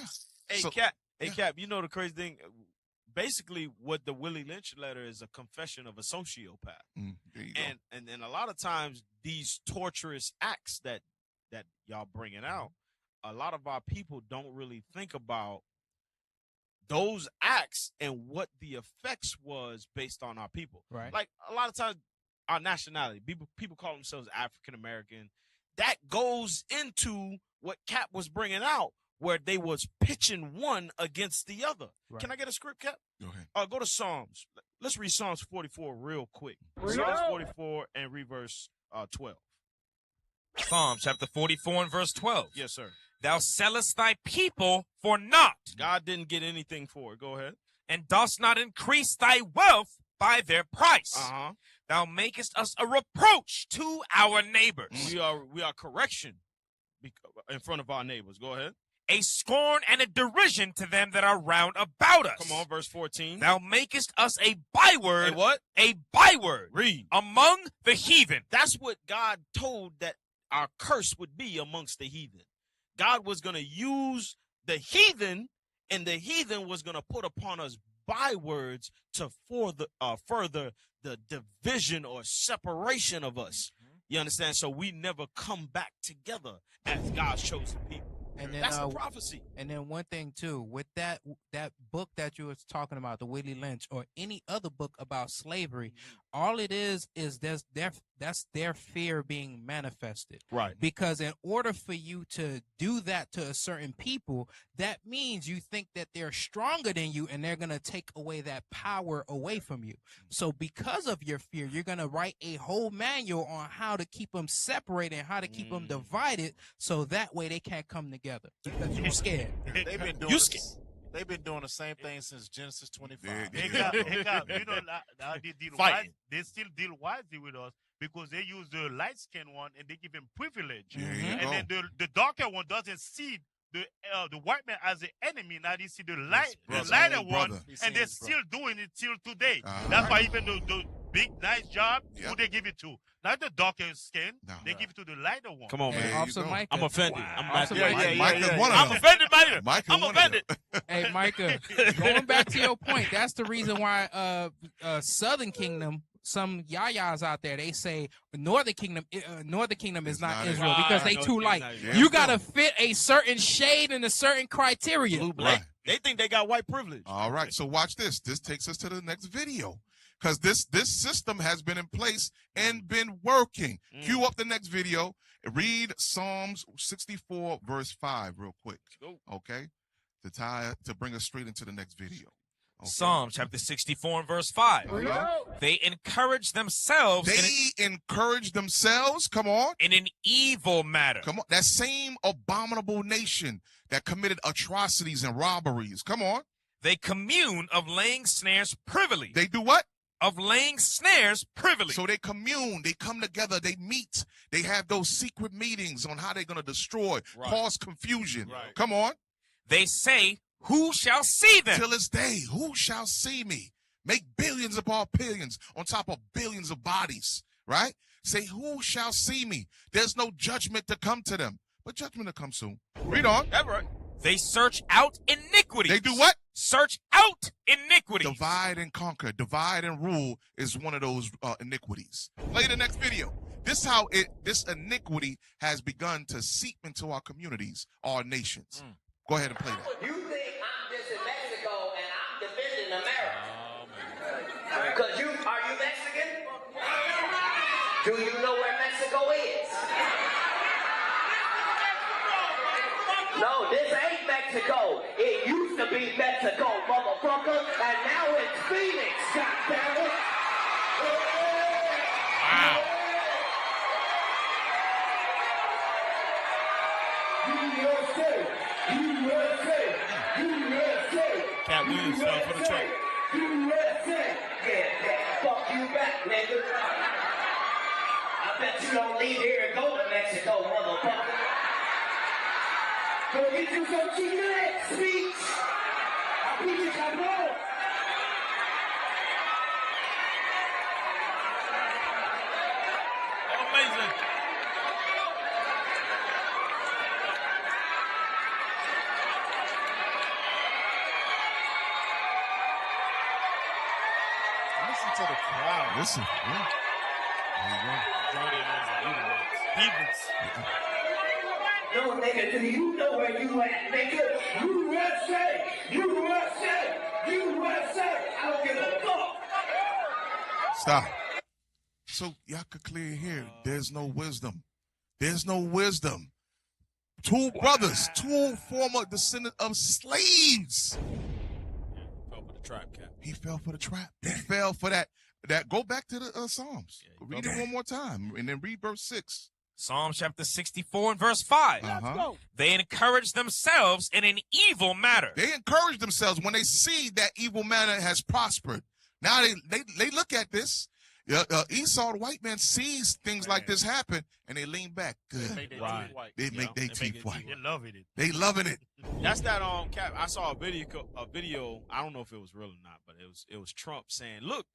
Hey, Cap, you know the crazy thing? Basically, what the Willie Lynch letter is a confession of a sociopath. There you go. And a lot of times, these torturous acts that y'all bringing out, a lot of our people don't really think about those acts and what the effects was based on our people. Right. Like a lot of times, our nationality, people call themselves African American. That goes into what Cap was bringing out, where they was pitching one against the other. Right. Can I get a script, Cap? Go ahead. Go to Psalms. Let's read Psalms 44 real quick. Psalms 44 and read verse 12. Psalm chapter 44 and verse 12. Yes, sir. Thou sellest thy people for naught. God didn't get anything for it. Go ahead. And dost not increase thy wealth by their price. Thou makest us a reproach to our neighbors. We are correction in front of our neighbors. Go ahead. A scorn and a derision to them that are round about us. Come on, verse 14. Thou makest us a byword. A what? A byword. Read. Among the heathen. That's what God told that our curse would be amongst the heathen. God was going to use the heathen, and the heathen was going to put upon us bywords to further the division or separation of us. You understand? So we never come back together as God's chosen people. And then, that's the prophecy. And then one thing too, with that book that you was talking about, the Willie Lynch, or any other book about slavery, all it is that's their fear being manifested. Right. Because in order for you to do that to a certain people, that means you think that they're stronger than you and they're gonna take away that power away from you. So because of your fear, you're gonna write a whole manual on how to keep them separated and how to keep them divided, so that way they can't come together because you're scared. They've been doing They've been doing the same thing since Genesis 25. You know, they still deal wisely with us because they use the light-skinned one and they give him privilege. And then the darker one doesn't see the white man as the enemy. Now they see the lighter one, and they're still doing it till today. That's why even the big, nice job, who they give it to? Not the darker skin. They give it to the lighter one. Come on, man. Officer Micah. I'm offended. Wow. I'm offended, Micah. I'm offended. Hey, Micah, going back to your point, that's the reason why Southern Kingdom, some yayas out there, they say Northern Kingdom is not Israel because they too light. You got to fit a certain shade and a certain criteria. Blue, black. They think they got white privilege. All right, so watch this. This takes us to the next video. Because this system has been in place and been working. Cue up the next video. Read Psalms 64, verse 5 real quick. Okay? To bring us straight into the next video. Okay. Psalm chapter 64 and verse 5. They encourage themselves. Encourage themselves. Come on. In an evil matter. Come on. That same abominable nation that committed atrocities and robberies. Come on. They commune of laying snares privily. They do what? Of laying snares privily. So they commune, they come together, they meet, they have those secret meetings on how they're going to destroy, cause confusion. Right. Come on. They say, who shall see them? Till this day, who shall see me? Make billions upon billions on top of billions of bodies, right? Say, who shall see me? There's no judgment to come to them, but judgment will come soon. Read on. That's right. They search out iniquity. They do what? Search out iniquity. Divide and conquer. Divide and rule is one of those iniquities. Play the next video. This is how this iniquity has begun to seep into our communities, our nations. Go ahead and play that. You think I'm just in Mexico and I'm defending America? Because are you Mexican? Do you know where Mexico is? No, this ain't Mexico. It used to be Mexico, motherfucker, and now it's Phoenix, goddammit. Wow. USA, USA, USA. Cat Williams fell for the track. USA. Yeah, fuck you back, nigga. I bet you don't leave here and go to Mexico, motherfucker. Go get you some chicken speech. I'll beat you, cabrón. Amazing. Listen to the crowd. Listen. Yeah. There you go. No, nigga, do you know where you at, nigga? USA! USA! USA! I don't give a fuck! Stop. So y'all could clear here. There's no wisdom. There's no wisdom. Two brothers, two former descendants of slaves. Fell for the trap, Cap. He fell for the trap. He fell for that. Go back to the Psalms. Read it one more time and then read verse 6. Psalm chapter 64 and verse 5. Let's go. They encourage themselves in an evil matter. They encourage themselves when they see that evil matter has prospered. Now they look at this Esau, the white man, sees things like this happen, and they lean back. Good. They make their teeth white. They make their teeth white. They loving it. They loving it. That's that Cap. I saw a video. I don't know if it was real or not, but it was Trump saying, "Look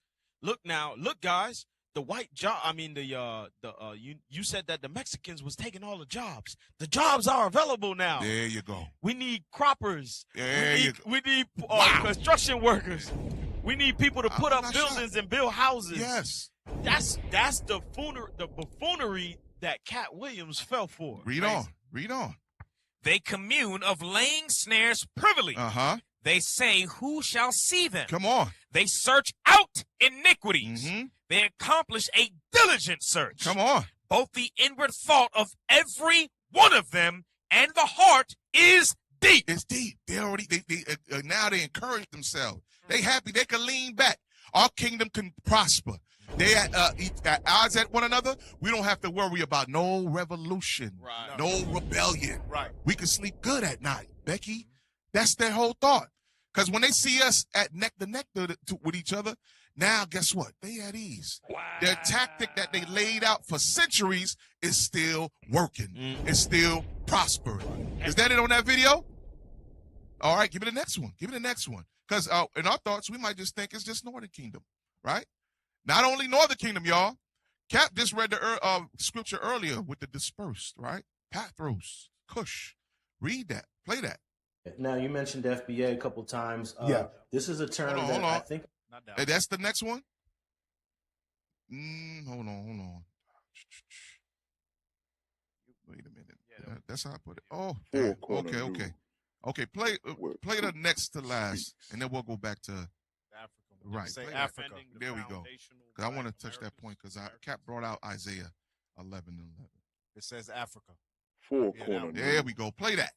now, look guys, the white job. I mean you said that the Mexicans was taking all the jobs. The jobs are available now. There you go. We need croppers. We need construction workers. We need people to put up buildings and build houses. Yes. That's the buffoonery that Cat Williams fell for. Read on. They commune of laying snares privily. They say, who shall see them? Come on. They search out iniquities. They accomplish a diligent search. Come on. Both the inward thought of every one of them and the heart is deep. It's deep. They now they encourage themselves. They happy. They can lean back. Our kingdom can prosper. They at odds at one another. We don't have to worry about no revolution, no rebellion. Right. We can sleep good at night, Becky. That's their whole thought. Because when they see us at neck to neck with each other, now guess what? They at ease. Wow. Their tactic that they laid out for centuries is still working. It's still prospering. Is that it on that video? All right, give me the next one. Give me the next one. Because in our thoughts, we might just think it's just Northern Kingdom, right? Not only Northern Kingdom, y'all. Cap just read the scripture earlier with the dispersed, right? Pathros, Cush. Read that. Play that. Now, you mentioned FBA a couple times. This is a term hold on. I think... Hey, that's the next one? Hold on. Wait a minute. That's how I put it. Oh, okay. Okay, play the next to last, and then we'll go back to Africa. Right. Say Africa. There we go. Because I want to touch that point because Cap brought out Isaiah 11:11. It says Africa. There we go. Play that.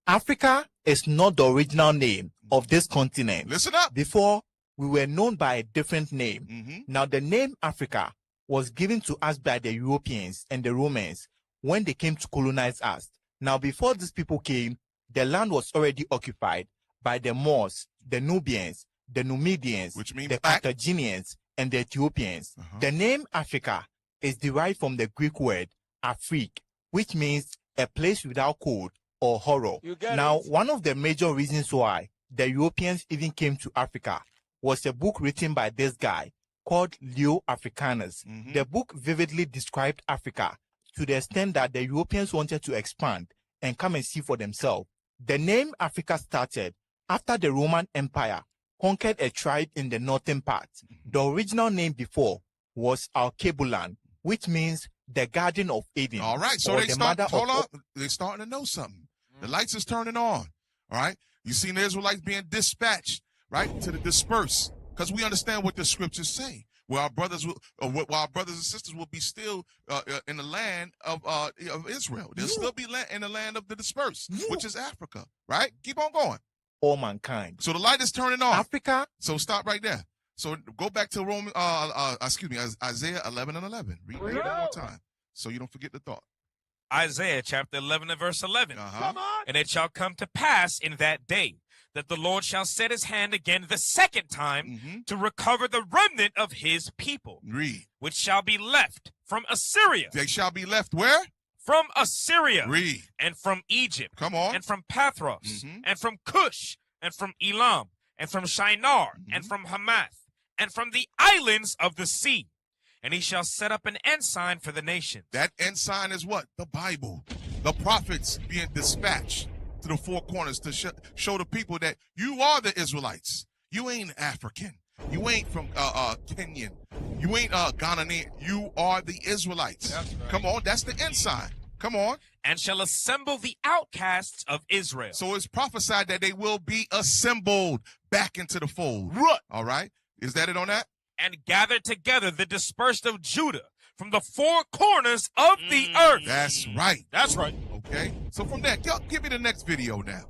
Africa is not the original name of this continent. Listen up. Before, we were known by a different name. Now, the name Africa was given to us by the Europeans and the Romans when they came to colonize us. Now, before these people came, the land was already occupied by the Moors, the Nubians, the Numidians, the Carthaginians, and the Ethiopians. The name Africa is derived from the Greek word Afrik, which means a place without code or horror. Now, one of the major reasons why the Europeans even came to Africa was a book written by this guy called Leo Africanus. The book vividly described Africa to the extent that the Europeans wanted to expand and come and see for themselves. The name Africa started after the Roman Empire conquered a tribe in the northern part. The original name before was Alkebulan, which means the Garden of Eden. All right, so they're starting to know something. The lights is turning on. All right, you seen the Israelites being dispatched, right, to the dispersed, because we understand what the scriptures say. Where our brothers and sisters will be still in the land of Israel. They'll still be in the land of the dispersed, which is Africa, right? Keep on going. All mankind. So the light is turning on. Africa. So stop right there. So go back to Isaiah 11:11. Read it one more time, so you don't forget the thought. Isaiah chapter 11 and verse 11. And it shall come to pass in that day that the Lord shall set his hand again the second time to recover the remnant of his people, which shall be left from Assyria. They shall be left where? From Assyria. Read. And from Egypt. Come on. And from Pathros. And from Cush. And from Elam. And from Shinar. And from Hamath. And from the islands of the sea. And he shall set up an ensign for the nations. That ensign is what? The Bible. The prophets being dispatched to the four corners to show the people that you are the Israelites. You ain't African. You ain't from Kenyan. You ain't Ghanaian. You are the Israelites. That's right. Come on, that's the ensign. Come on. And shall assemble the outcasts of Israel. So it's prophesied that they will be assembled back into the fold. Right. All right. Is that it on that? And gather together the dispersed of Judah from the four corners of the earth. That's right. That's right. Okay. So from that, give me the next video now.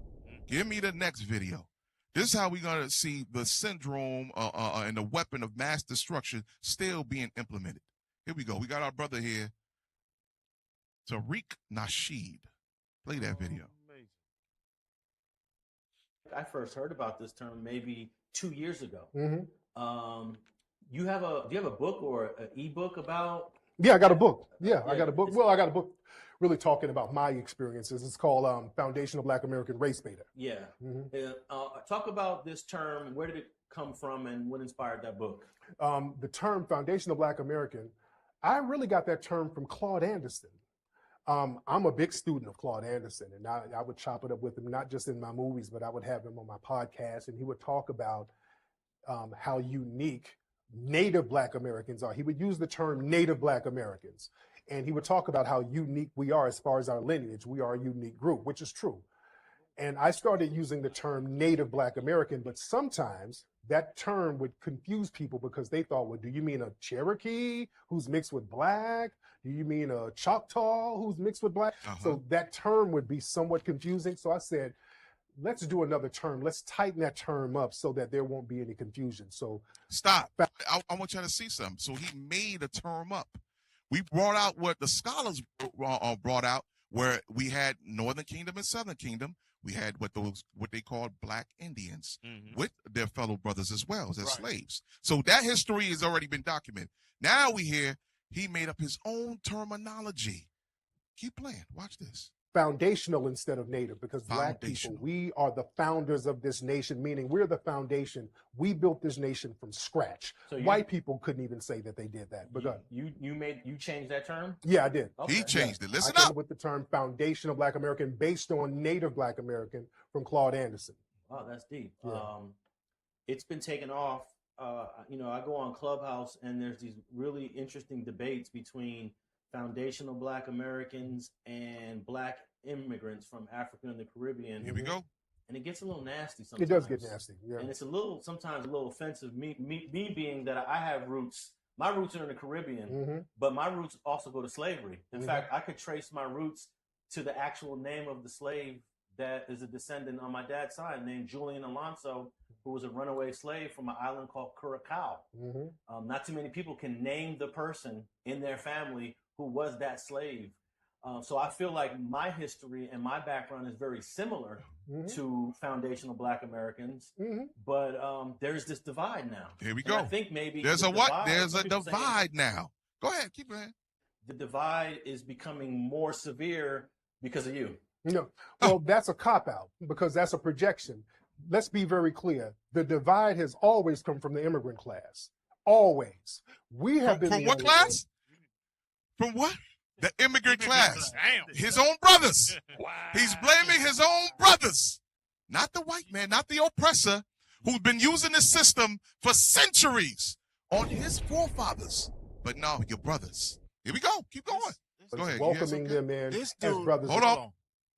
Give me the next video. This is how we're going to see the syndrome and the weapon of mass destruction still being implemented. Here we go. We got our brother here, Tariq Nasheed. Play that video. I first heard about this term maybe 2 years ago. Mm-hmm. Do you have a book or an ebook about? Yeah, I got a book. Yeah, I got a book. Well, I got a book really talking about my experiences. It's called Foundation of Black American Race Beta. Yeah. Mm-hmm. Talk about this term. Where did it come from and what inspired that book? The term Foundation of Black American, I really got that term from Claude Anderson. I'm a big student of Claude Anderson, and I would chop it up with him, not just in my movies, but I would have him on my podcast, and he would talk about how unique Native Black Americans are. He would use the term Native Black Americans, and he would talk about how unique we are as far as our lineage. We are a unique group, which is true. And I started using the term Native Black American, but sometimes that term would confuse people because they thought, well, do you mean a Cherokee who's mixed with Black? Do you mean a Choctaw who's mixed with Black? So that term would be somewhat confusing. So I said, let's do another term. Let's tighten that term up so that there won't be any confusion. So stop. I want you to see something. So he made a term up. We brought out what the scholars brought out, where we had Northern Kingdom and Southern Kingdom. We had what they called Black Indians with their fellow brothers as well as slaves. So that history has already been documented. Now we hear he made up his own terminology. Keep playing. Watch this. Foundational instead of native, because Black people, we are the founders of this nation, meaning we're the foundation. We built this nation from scratch. So white people couldn't even say that they did that. But you changed that term? Yeah, I did. Okay. He changed it. Listen I up. came with the term Foundational Black American based on Native Black American from Claude Anderson. Wow, that's deep. Yeah. It's been taken off. I go on Clubhouse and there's these really interesting debates between foundational Black Americans and Black immigrants from Africa and the Caribbean. Here we go. And it gets a little nasty sometimes. It does get nasty, yeah. And it's sometimes a little offensive. Me being that I have roots. My roots are in the Caribbean, but my roots also go to slavery. In fact, I could trace my roots to the actual name of the slave that is a descendant on my dad's side, named Julian Alonso, who was a runaway slave from an island called Curacao. Not too many people can name the person in their family who was that slave. So I feel like my history and my background is very similar to foundational Black Americans, but there's this divide now. Here we go. I think maybe there's a what? There's a divide now. Go ahead, keep going. The divide is becoming more severe because of you. Well, that's a cop-out because that's a projection. Let's be very clear. The divide has always come from the immigrant class. Always. We have been from what class? From what? The immigrant class. His own brothers. Wow. He's blaming his own brothers. Not the white man, not the oppressor who's been using this system for centuries on his forefathers. But no, your brothers. Here we go. Keep going. Go ahead. Welcoming them in as brothers. Hold on.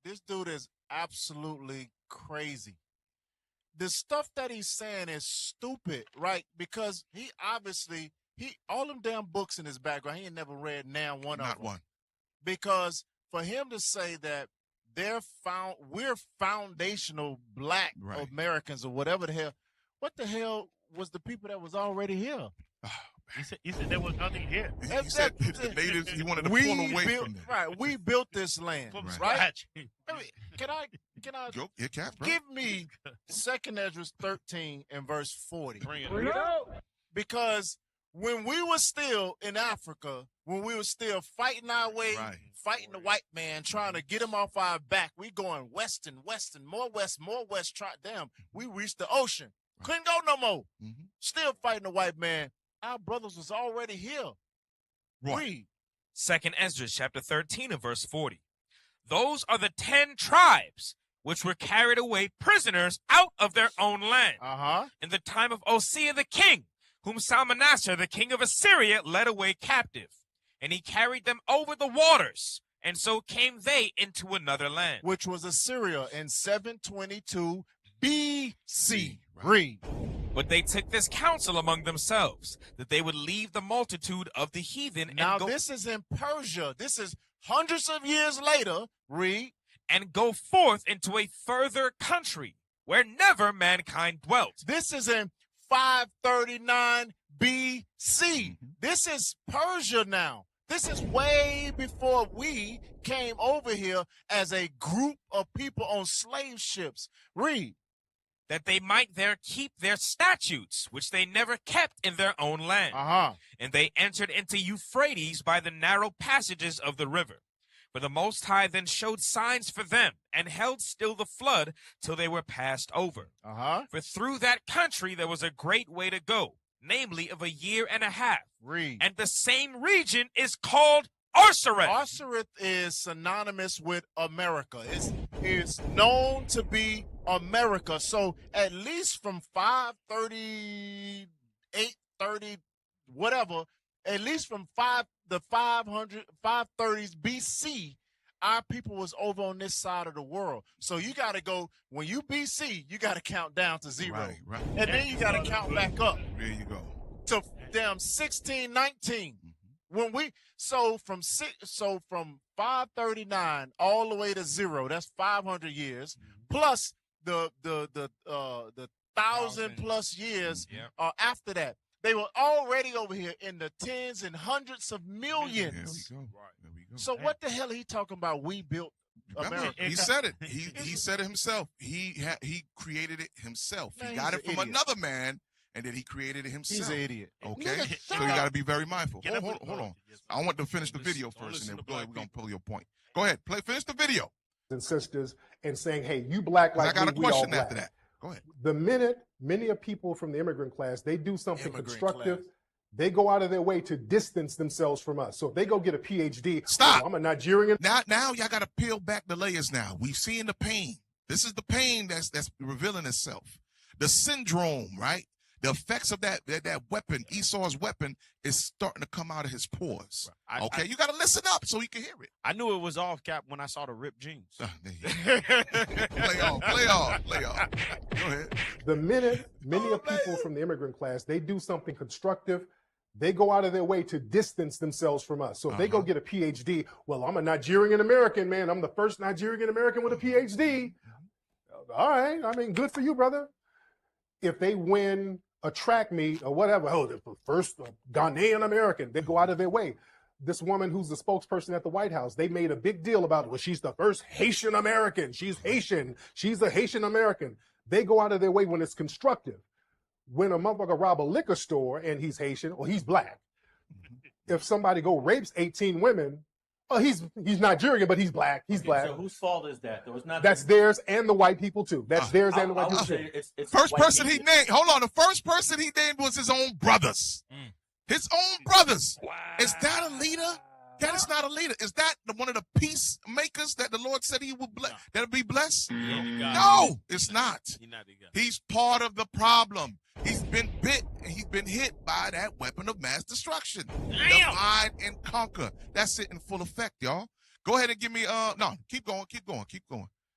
This dude is absolutely crazy. The stuff that he's saying is stupid, right? Because he obviously, all them damn books in his background, he ain't never read one of them. Not one. Because for him to say that we're foundational Black Americans or whatever the hell, what the hell was the people that was already here? He said there was nothing here. He said the natives, he wanted to pull away from them. Right, we built this land, from right? scratch. I mean, can I Go, give me 2nd Ezra 13 and verse 40? Bring it up. Because when we were still in Africa, when we were still fighting our way, fighting the white man, trying to get him off our back, we going west, more west, damn, we reached the ocean. Couldn't go no more. Still fighting the white man. Our brothers was already here. Read. 2nd Ezra chapter 13 and verse 40. Those are the 10 tribes which were carried away prisoners out of their own land in the time of Osea the king, whom Salmanassar the king of Assyria led away captive. And he carried them over the waters, and so came they into another land. Which was Assyria in 722 BC. Read. But they took this counsel among themselves, that they would leave the multitude of the heathen now this is in Persia. This is hundreds of years later. Read. And go forth into a further country, where never mankind dwelt. This is in 539 BC. This is Persia now. This is way before we came over here as a group of people on slave ships. Read. that they might there keep their statutes, which they never kept in their own land. And they entered into Euphrates by the narrow passages of the river. For the Most High then showed signs for them, and held still the flood till they were passed over. For through that country there was a great way to go, namely of 1.5 years. And the same region is called Arsaret. Arsaret is synonymous with America. It's known to be America. So at least from 530, 830, whatever, at least from 530s BC, our people was over on this side of the world. So you got to go, when you BC, you got to count down to 0. Right. And then you got to count back up. There you go. To damn 1619. So from 539 all the way to 0, that's 500 years, plus the 1,000+ years after that. They were already over here in the tens and hundreds of millions. There we go. So what the hell are he talking about? We built America. He said it. He said it himself. He created it himself. Man, he got it he's from an idiot. another man, and then he created it himself. He's an idiot. Okay, Nigga, so you got to be very mindful. Hold on. I want to finish the video first, and then we're gonna pull your point. Go ahead, finish the video. And sisters, and saying, "Hey, you black like I got me, a question we all after black." that. Go ahead. The minute many of people from the immigrant class, they do something constructive, they go out of their way to distance themselves from us. So if they go get a PhD, stop. Oh, I'm a Nigerian. Now y'all got to peel back the layers. Now we've seen the pain. This is the pain that's revealing itself. The syndrome, right? The effects of that weapon, Esau's weapon, is starting to come out of his pores. Okay, you got to listen up so you can hear it. I knew it was off, Cap, when I saw the ripped jeans. Play off. Go ahead. The minute many of people from the immigrant class, they do something constructive, they go out of their way to distance themselves from us. So if they go get a PhD, well, I'm a Nigerian American, man. I'm the first Nigerian American with a PhD. All right, I mean, good for you, brother. If they win a track meet or whatever, the first Ghanaian American, they go out of their way. This woman who's the spokesperson at the White House, they made a big deal about it. Well, she's the first Haitian American. She's Haitian. She's a Haitian American. They go out of their way when it's constructive. When a motherfucker rob a liquor store and he's Haitian or he's black, if somebody rapes 18 women, he's Nigerian, but he's black. He's black. So whose fault is that? Though it's not. That's theirs and the white people too. That's theirs and the white people too. First person he named. Hold on. The first person he named was his own brothers. His own brothers. Wow. Is that a leader? That is not a leader. Is that one of the peacemakers that the Lord said he would that'll be blessed? No, it's not. He's part of the problem. He's been bit and he's been hit by that weapon of mass destruction. Divide and conquer. That's it in full effect, y'all. Go ahead and give me no, keep going.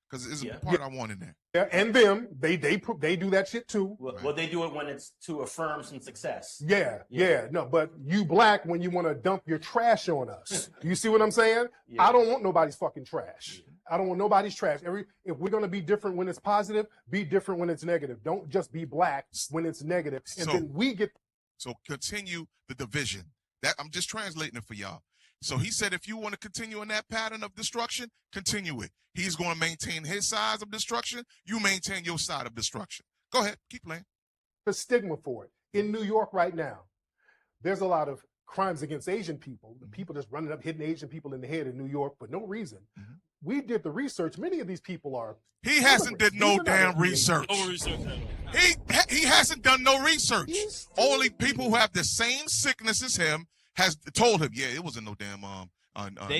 Because it's a part I want in there. Yeah, and them, they do that shit too. Well, they do it when it's to affirm some success. Yeah. No, but you black when you want to dump your trash on us. You see what I'm saying? I don't want nobody's fucking trash. I don't want nobody's trash. If we're gonna be different when it's positive, be different when it's negative. Don't just be black when it's negative. And then we get. So continue the division. That I'm just translating it for y'all. So he said, if you want to continue in that pattern of destruction, continue it. He's going to maintain his side of destruction. You maintain your side of destruction. Go ahead. Keep playing. The stigma for it. In New York right now, there's a lot of crimes against Asian people. The people just running up, hitting Asian people in the head in New York for no reason. We did the research. Many of these people are. He hasn't did no damn research. No research at all. He hasn't done no research. Only people who have the same sickness as him has told him, it wasn't no damn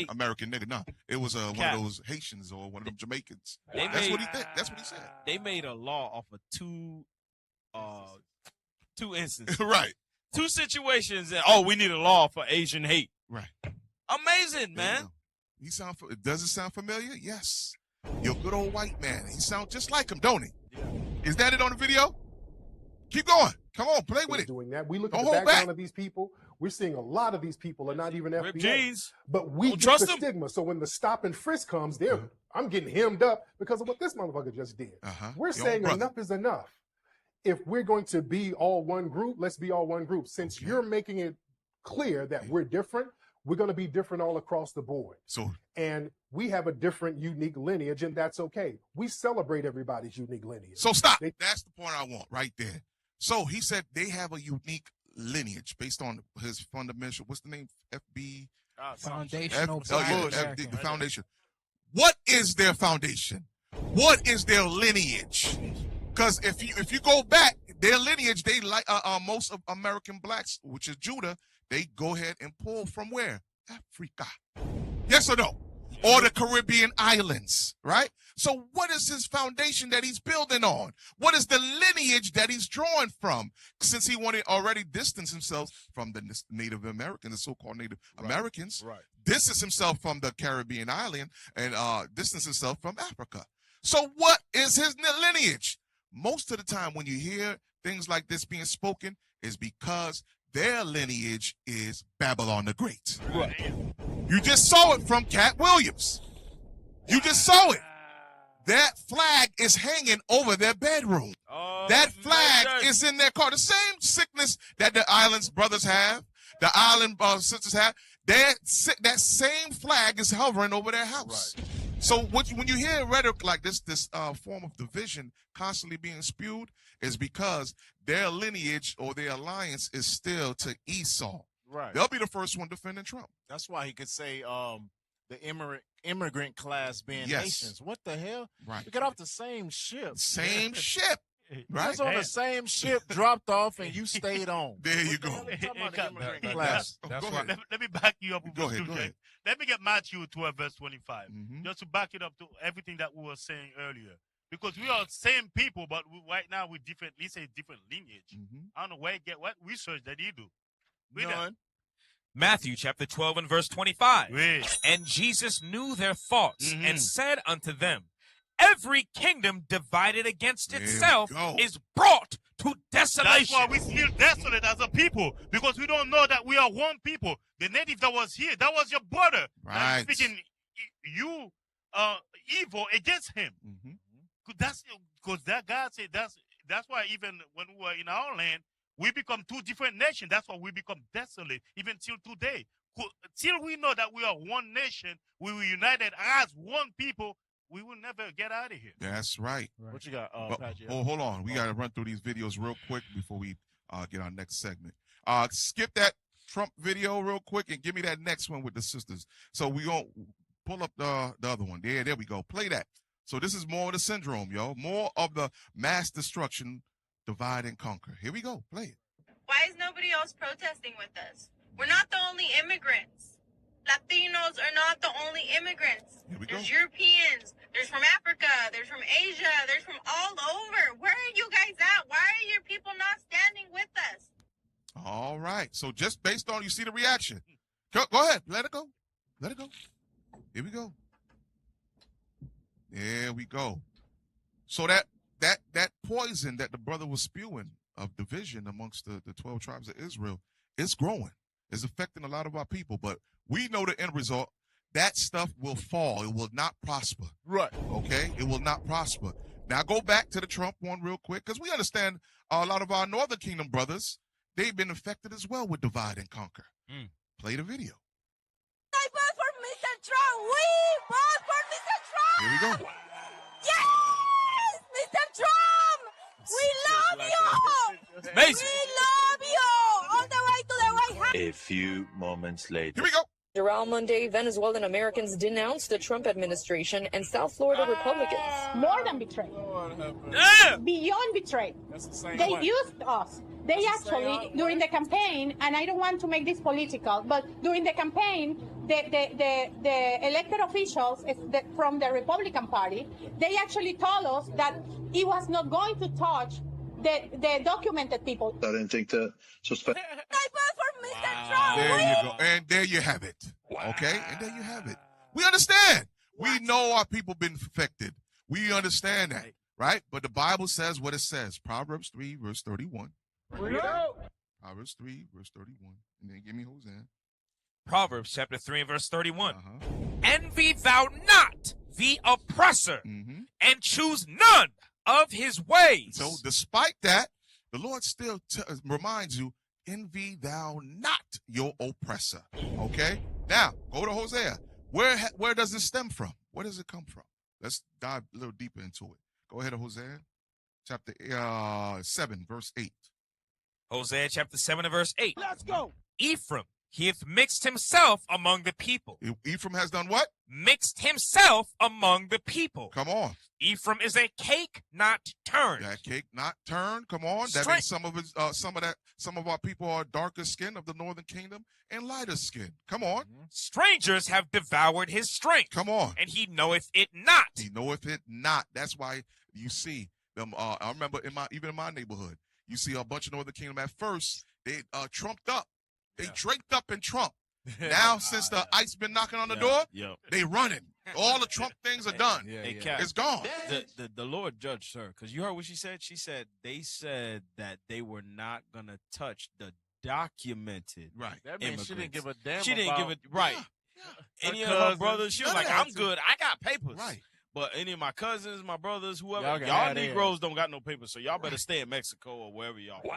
American nigga. No, it was one of those Haitians or one of them Jamaicans. That's what he did. That's what he said. They made a law off of two instances. Right. Two situations that, we need a law for Asian hate. Right. Amazing, man. Does it sound familiar? Yes. Your good old white man. He sounds just like him, don't he? Yeah. Is that it on the video? Keep going. Come on, play with it. Doing that. We look at the background of these people. We're seeing a lot of these people are not even FBI. Jeans. But we get the stigma. So when the stop and frisk comes, I'm getting hemmed up because of what this motherfucker just did. We're saying enough is enough. If we're going to be all one group, let's be all one group. Since you're making it clear that we're different, we're going to be different all across the board. And we have a different, unique lineage, and that's okay. We celebrate everybody's unique lineage. So stop. That's the point I want right there. So he said they have a unique lineage based on his fundamental, what's the name? FB? Foundational. The foundation. What is their foundation? What is their lineage? Because if you go back, their lineage, they like most of American blacks, which is Judah, they go ahead and pull from where? Africa. Yes or no? Or the Caribbean islands, right? So what is his foundation that he's building on? What is the lineage that he's drawing from? Since he wanted already distance himself from the Native Americans, the so-called Native Americans, distance himself from the Caribbean island, and distance himself from Africa. So what is his lineage? Most of the time when you hear things like this being spoken is because their lineage is Babylon the Great. Right. You just saw it from Cat Williams. You just saw it. That flag is hanging over their bedroom. That flag is in their car. The same sickness that the islands brothers have, the island sisters have, that same flag is hovering over their house. Right. So when you hear rhetoric like this form of division constantly being spewed, is because their lineage or their alliance is still to Esau. Right. They'll be the first one defending Trump. That's why he could say the immigrant class being nations. What the hell? Right. We got off the same ship. Same ship. Right. Just on the same ship, dropped off, and you stayed on. There you go. Let me back you up. Go ahead. Let me get Matthew 12, verse 25. Just to back it up to everything that we were saying earlier. Because we are the same people, but right now we different. Let's say different lineage. I don't know where get what research that he do. None. Matthew chapter 12 and verse 25. And Jesus knew their thoughts and said unto them, every kingdom divided against itself is brought to desolation. That's why we feel desolate as a people, because we don't know that we are one people. The native that was here, that was your brother. Right. Speaking you evil against him. That's because that God said that's why even when we were in our land, we become two different nations. That's why we become desolate, even till today. Till we know that we are one nation, we were united as one people, we will never get out of here. That's right. What you got, Patrick? Hold on. We got to run through these videos real quick before we get our next segment. Skip that Trump video real quick and give me that next one with the sisters. So we going to pull up the other one. There we go. Play that. So this is more of the syndrome, yo. More of the mass destruction, divide and conquer. Here we go. Play it. Why is nobody else protesting with us? We're not the only immigrants. Latinos are not the only immigrants. There's Europeans. There's from Africa. There's from Asia. There's from all over. Where are you guys at? Why are your people not standing with us? All right. So just based on, you see the reaction. Go ahead. Let it go. Let it go. Here we go. There we go. So that poison that the brother was spewing of division amongst the 12 tribes of Israel is growing. It's affecting a lot of our people. But we know the end result. That stuff will fall. It will not prosper. Right. Okay? It will not prosper. Now go back to the Trump one real quick, because we understand a lot of our Northern Kingdom brothers, they've been affected as well with divide and conquer. Play the video. I vote for Mr. Trump. We vote for Mr. Trump. Here we go. Yes, Mr. Trump. We love you. Amazing. We love you. On the way to the White House. A few moments later. Here we go. Around Monday, Venezuelan Americans denounced the Trump administration and South Florida Republicans. More than betrayed. Beyond betrayed. They used us. They actually, during the campaign, and I don't want to make this political, but during the campaign, the elected officials from the Republican Party, they actually told us that he was not going to touch the documented people. I didn't think to suspect. I vote for Mr. Trump. There you go. And there you have it. Okay? And there you have it. We understand. We know our people been affected. We understand that. Right? But the Bible says what it says. Proverbs 3, verse 31. Proverbs 3, verse 31. And then give me Hosanna. Proverbs chapter 3 and verse 31. Envy thou not the oppressor, and choose none of his ways. So despite that, the Lord still reminds you, envy thou not your oppressor. Okay? Now, go to Hosea. Where does this stem from? Where does it come from? Let's dive a little deeper into it. Go ahead, Hosea, chapter 7, verse 8. Hosea chapter 7 and verse 8. Let's go. Ephraim, he hath mixed himself among the people. Ephraim has done what? Mixed himself among the people. Come on. Ephraim is a cake not turned. That cake not turned. Come on. That means some of our people are darker skin of the northern kingdom and lighter skin. Come on. Strangers have devoured his strength. Come on. And he knoweth it not. He knoweth it not. That's why you see them. I remember even in my neighborhood, you see a bunch of northern kingdom at first. They trumped up. They draped up in Trump. Now, since the ICE been knocking on the door, they running. All the Trump things are done. It's gone. The Lord judged her, because you heard what she said? She said they said that they were not going to touch the documented That means she didn't give a damn. She didn't give it, right. Yeah. Any of her brothers, she was like, I'm good. I got papers. Right. But any of my cousins, my brothers, whoever, Y'all Negroes don't got no papers, so y'all better stay in Mexico or wherever y'all. Wow.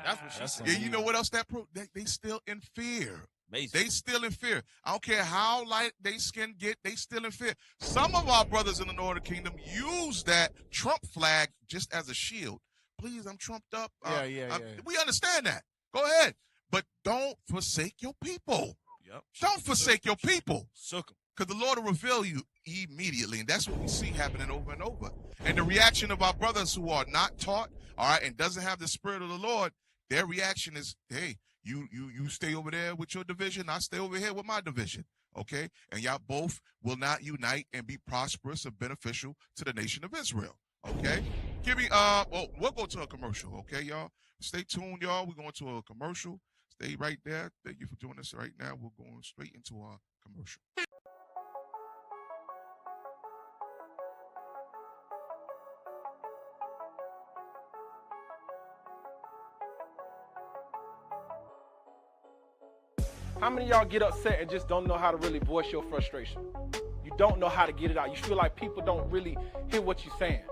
That's what she said. Yeah, you know what else they still in fear. Amazing. They still in fear. I don't care how light they skin get, they still in fear. Some of our brothers in the Northern Kingdom use that Trump flag just as a shield. Please, I'm trumped up. We understand that. Go ahead. But don't forsake your people. Yep. Don't forsake your people. Sook them. Because the Lord will reveal you immediately. And that's what we see happening over and over. And the reaction of our brothers who are not taught, all right, and doesn't have the spirit of the Lord, their reaction is, hey, you stay over there with your division, I stay over here with my division. Okay? And y'all both will not unite and be prosperous or beneficial to the nation of Israel. Okay? We'll go to a commercial, okay, y'all? Stay tuned, y'all. We're going to a commercial. Stay right there. Thank you for joining us right now. We're going straight into our commercial. How many of y'all get upset and just don't know how to really voice your frustration? You don't know how to get it out. You feel like people don't really hear what you're saying.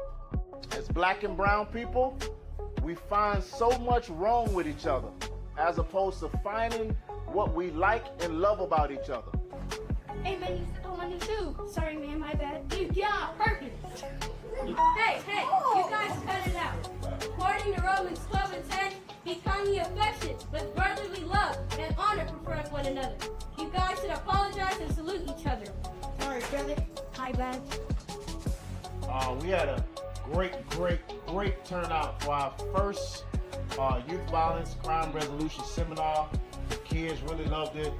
As black and brown people, we find so much wrong with each other as opposed to finding what we like and love about each other. Hey man, you stole money too. Sorry man, my bad. Yeah, perfect. Hey, you guys cut it out. According to Romans 12 and 10, be kindly affectionate with brotherly love and honor preferring one another. You guys should apologize and salute each other. Sorry, brother. Hi, bad. We had a great turnout for our first youth violence crime resolution seminar. The kids really loved it.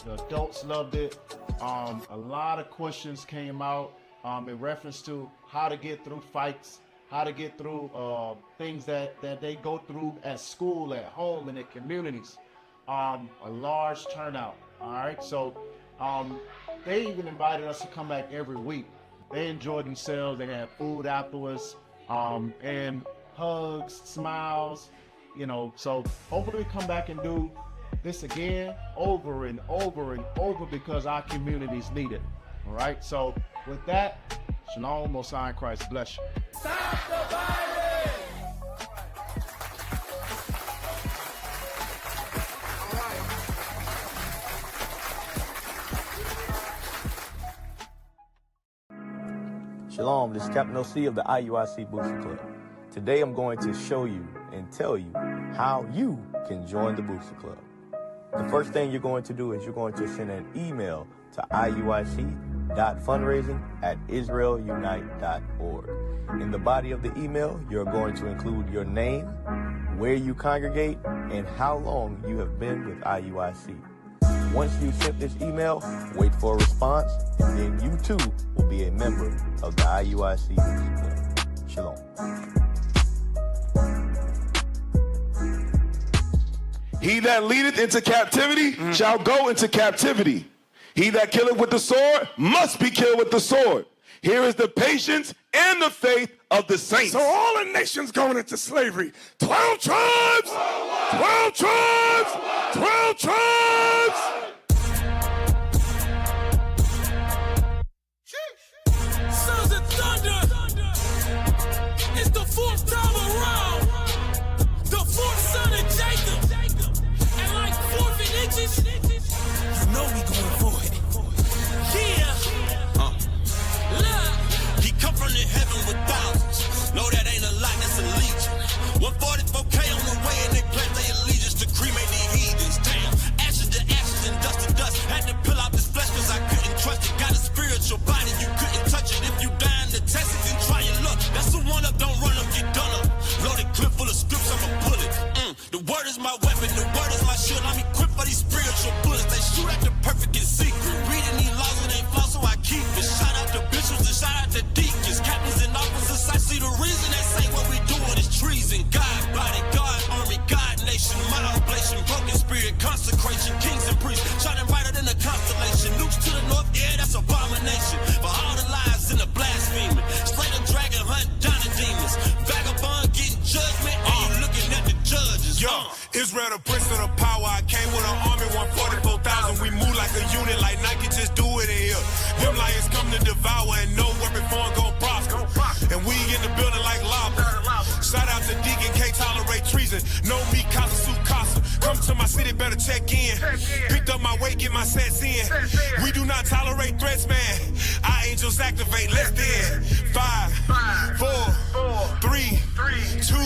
The adults loved it. A lot of questions came out in reference to how to get through fights, how to get through things that they go through at school, at home, in their communities. A large turnout, all right? So they even invited us to come back every week. They enjoyed themselves. They had food afterwards, and hugs, smiles, you know. So hopefully we come back and do this again over and over and over because our communities need it, all right? So with that, Shalom, Most High in Christ bless you. Stop the violence! Shalom, this is Captain OC of the IUIC Booster Club. Today I'm going to show you and tell you how you can join the Booster Club. The first thing you're going to do is you're going to send an email to iuic.fundraising@israelunite.org. In the body of the email, you're going to include your name, where you congregate, and how long you have been with IUIC. Once you've sent this email, wait for a response, and then you too will be a member of the IUIC Booster Club. Shalom. He that leadeth into captivity shall go into captivity. He that killeth with the sword must be killed with the sword. Here is the patience and the faith of the saints. So all the nations going into slavery. 12 tribes! 12 tribes! 12 tribes! Sons of thunder! It's the fourth time around! The fourth son of Jacob! And like 4 inches, you know we going for word is my weapon, the word is my shield. I'm equipped for these spiritual bullets. They shoot at the perfect in secret. Reading these laws, it ain't flaw, so I keep it. Shout out to bishops and shout out to deacons, captains and officers. I see the reason they say what we doing is treason. God, body, God, army, God, nation. My oblation, broken spirit, consecration. Kings and priests, shining brighter than the constellation. Nukes to the north, yeah, that's abomination. For all the lies and the blasphemy. Slay the dragon, hunt down the demons. Vagabond getting judgment, and you looking at the judges. Yo, Israel, the prince of the power. I came with an army, 144,000. We move like a unit, like Nike, just do it in here. Them lions come to devour, and no weapon form gon' prosper. And we in the building like lava. Shout out to Deacon, can't tolerate treason. No me, casa su casa. Come to my city, better check in. Picked up my weight, get my sets in. We do not tolerate threats, man. Our angels activate, let's then. 5, 4, 3, 2,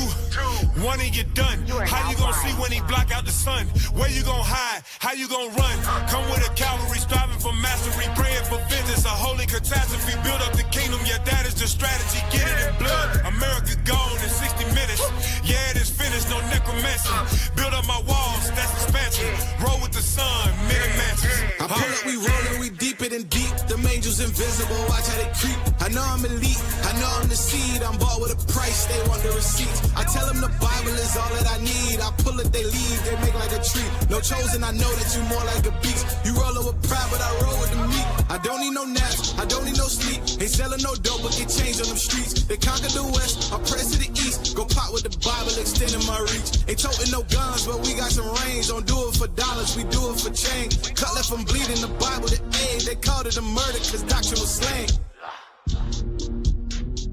1, and you're done. How you gonna see when he block out the sun? Where you gonna hide? How you gonna run? Come with a cavalry, striving for mastery, praying for vengeance, a holy catastrophe. Build up the kingdom, yeah, that is the strategy. Get it in blood. America gone in 60 minutes. Yeah, it is finished, no necromancy. Build up my walls, that's expansion. Roll with the sun, many mansions. I pull up, we rollin', we deeper than deep. The angels invisible, watch how they creep. I know I'm elite, I know I'm the seed. I'm bought with a price, they want the receipts. I tell them the Bible is all that I need. I pull it, they leave, they make like a tree. No chosen, I know that you more like a beast. You rollin' with pride, but I roll with the meat. I don't need no naps, I don't need no sleep. Ain't selling no dope, but get changed on them streets. They conquer the west, I press to the east. Go pop with the Bible, extending my reach. Ain't toting no guns, but we got some range. Don't do it for dollars, we do it for change. Cut left from bleeding, the Bible to aid. They called it a murder, cause doctrine was slain.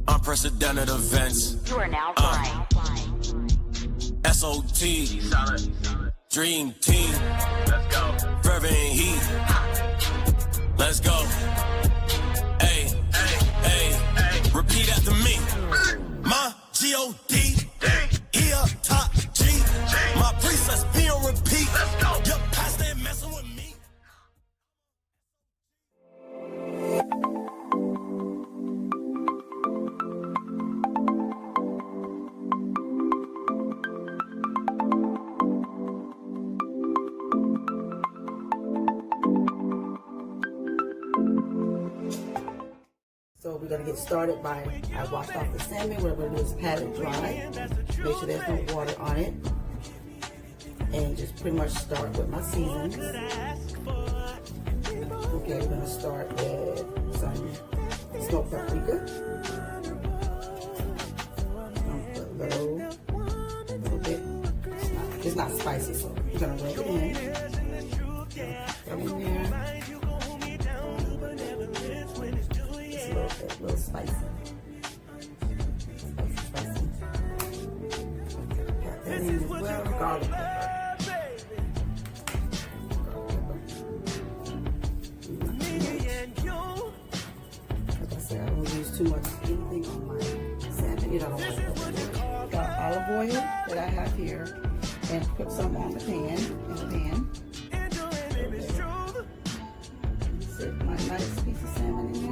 Unprecedented events. You are now flying. SOT, Dream Team. Let's go. Fervent Heat. Let's go. Hey, hey, hey, hey. Repeat after me. My G-O-D. He up top G. My precepts be on repeat. Let's go. Your pastor ain't messing with me. So we're gonna get started by, I washed off the salmon. What we're gonna do is pat it dry. Make sure there's no water on it. And just pretty much start with my seasons. Okay, we're gonna start with some smoked paprika. Put a little bit. It's not spicy, so we're gonna rub it in. Put it in there. A little spicy. Spicy. Got that in as well. Garlic pepper. Like I said, I don't use too much anything on my salmon. You don't want to got olive oil that I have here, and put some on the pan. Set my nice piece of salmon in there.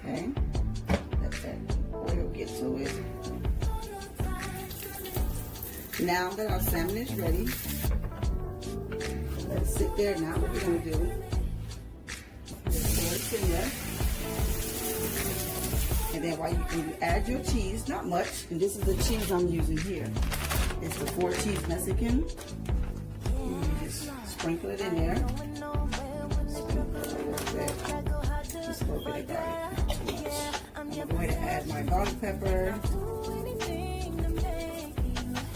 Okay, let that oil get to it. Now that our salmon is ready, let it sit there. Now what we're going to do is pour it in there. And then while you add your cheese, not much, and this is the cheese I'm using here. It's the 4 cheese Mexican. You just sprinkle it in there. Sprinkle it a little bit. Just a little bit of garlic. I'm going to add my garlic pepper.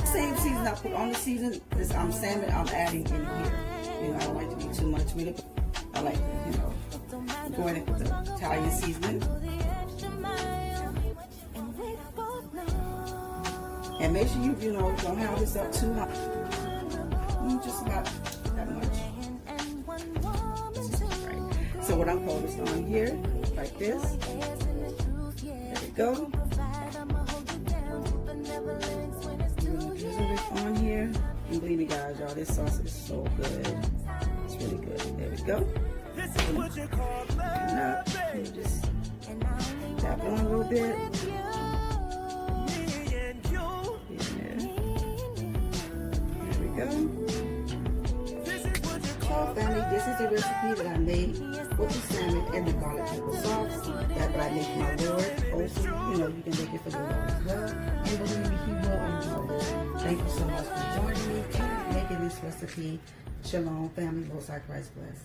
Same season I put on the season. This salmon I'm adding in here. You know, I don't like to be too much with it. I like to, you know, go in and put the Italian seasoning. And make sure you know, don't have this up too hot. Just about that much. Right. So what I'm focused on here, like this. There we go. Drizzle this on here. And believe me guys, y'all, this sauce is so good. It's really good. There we go. Now, just tap on a little bit. go. So family, this is the recipe that I made with the salmon and the garlic pepper sauce that I make my Lord. Also, you can make it for your Lord as well. And believe me, he will enjoy it. Thank you so much for joining me and making this recipe. Shalom, family. Most High Christ bless.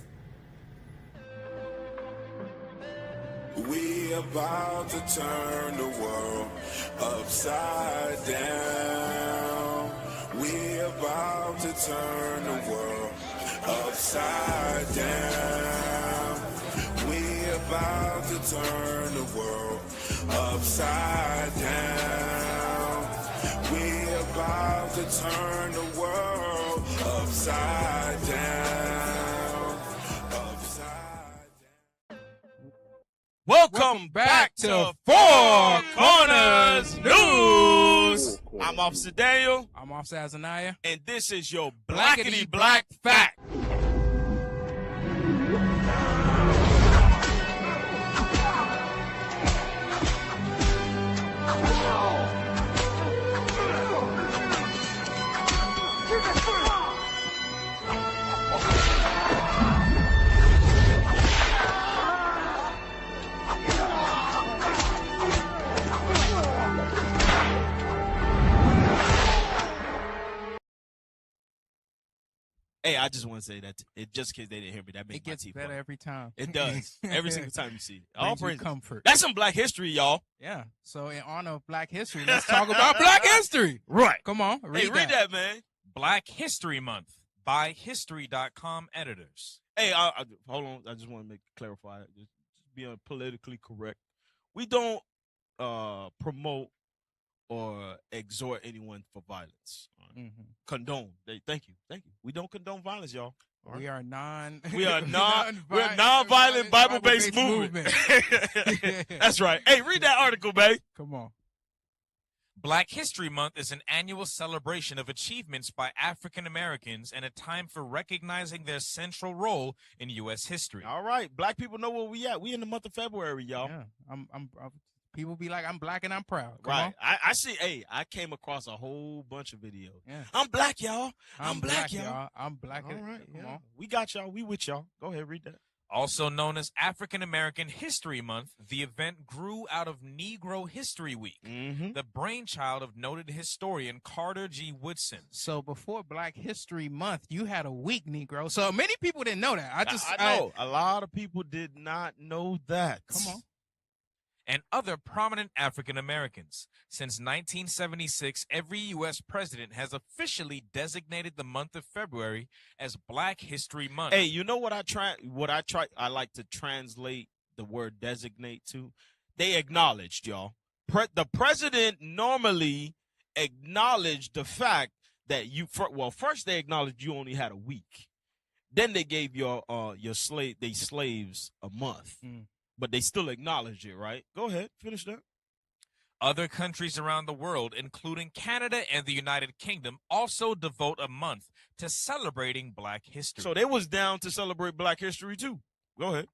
We about to turn the world upside down. We about to turn the world upside down. We about to turn the world upside down. We about to turn the world upside down. Welcome back to Four Corners News. I'm Officer Daniel. I'm Officer Azaniah. And this is your Blackity Black Fact. Hey, I just want to say that just in case they didn't hear me, that makes it gets my teeth better white. every time. It does. Every single time you see it. All Brings you praise comfort. That's some Black history, y'all. Yeah. So in honor of Black history, let's talk about Black history. Right. Come on. Read that, man. Black History Month by History.com editors. Hey, hold on. I just want to clarify. Just be politically correct. We don't promote or exhort anyone for violence. Condone. Thank you. We don't condone violence, y'all. We are non. We're a non-violent Bible-based movement. That's right. Hey, read that article, babe. Come on. Black History Month is an annual celebration of achievements by African Americans and a time for recognizing their central role in U.S. history. All right, Black people know where we at. We in the month of February, y'all. Yeah, people be like, I'm Black and I'm proud. Come right. on. I see. Hey, I came across a whole bunch of videos. Yeah. I'm Black, y'all. I'm Black, y'all. I'm Black. All right. Come on. We got y'all. We with y'all. Go ahead, read that. Also known as African American History Month, the event grew out of Negro History Week, the brainchild of noted historian Carter G. Woodson. So before Black History Month, you had a week, Negro. So many people didn't know that. I know. A lot of people did not know that. Come on. And other prominent African Americans. Since 1976, every U.S. president has officially designated the month of February as Black History Month. Hey, you know what I like to translate the word designate to? They acknowledged, y'all. The president normally acknowledged the fact that first they acknowledged you only had a week. Then they gave your slaves a month. But they still acknowledge it, right? Go ahead, finish that. Other countries around the world, including Canada and the United Kingdom, also devote a month to celebrating Black history. So they was down to celebrate Black history too. Go ahead.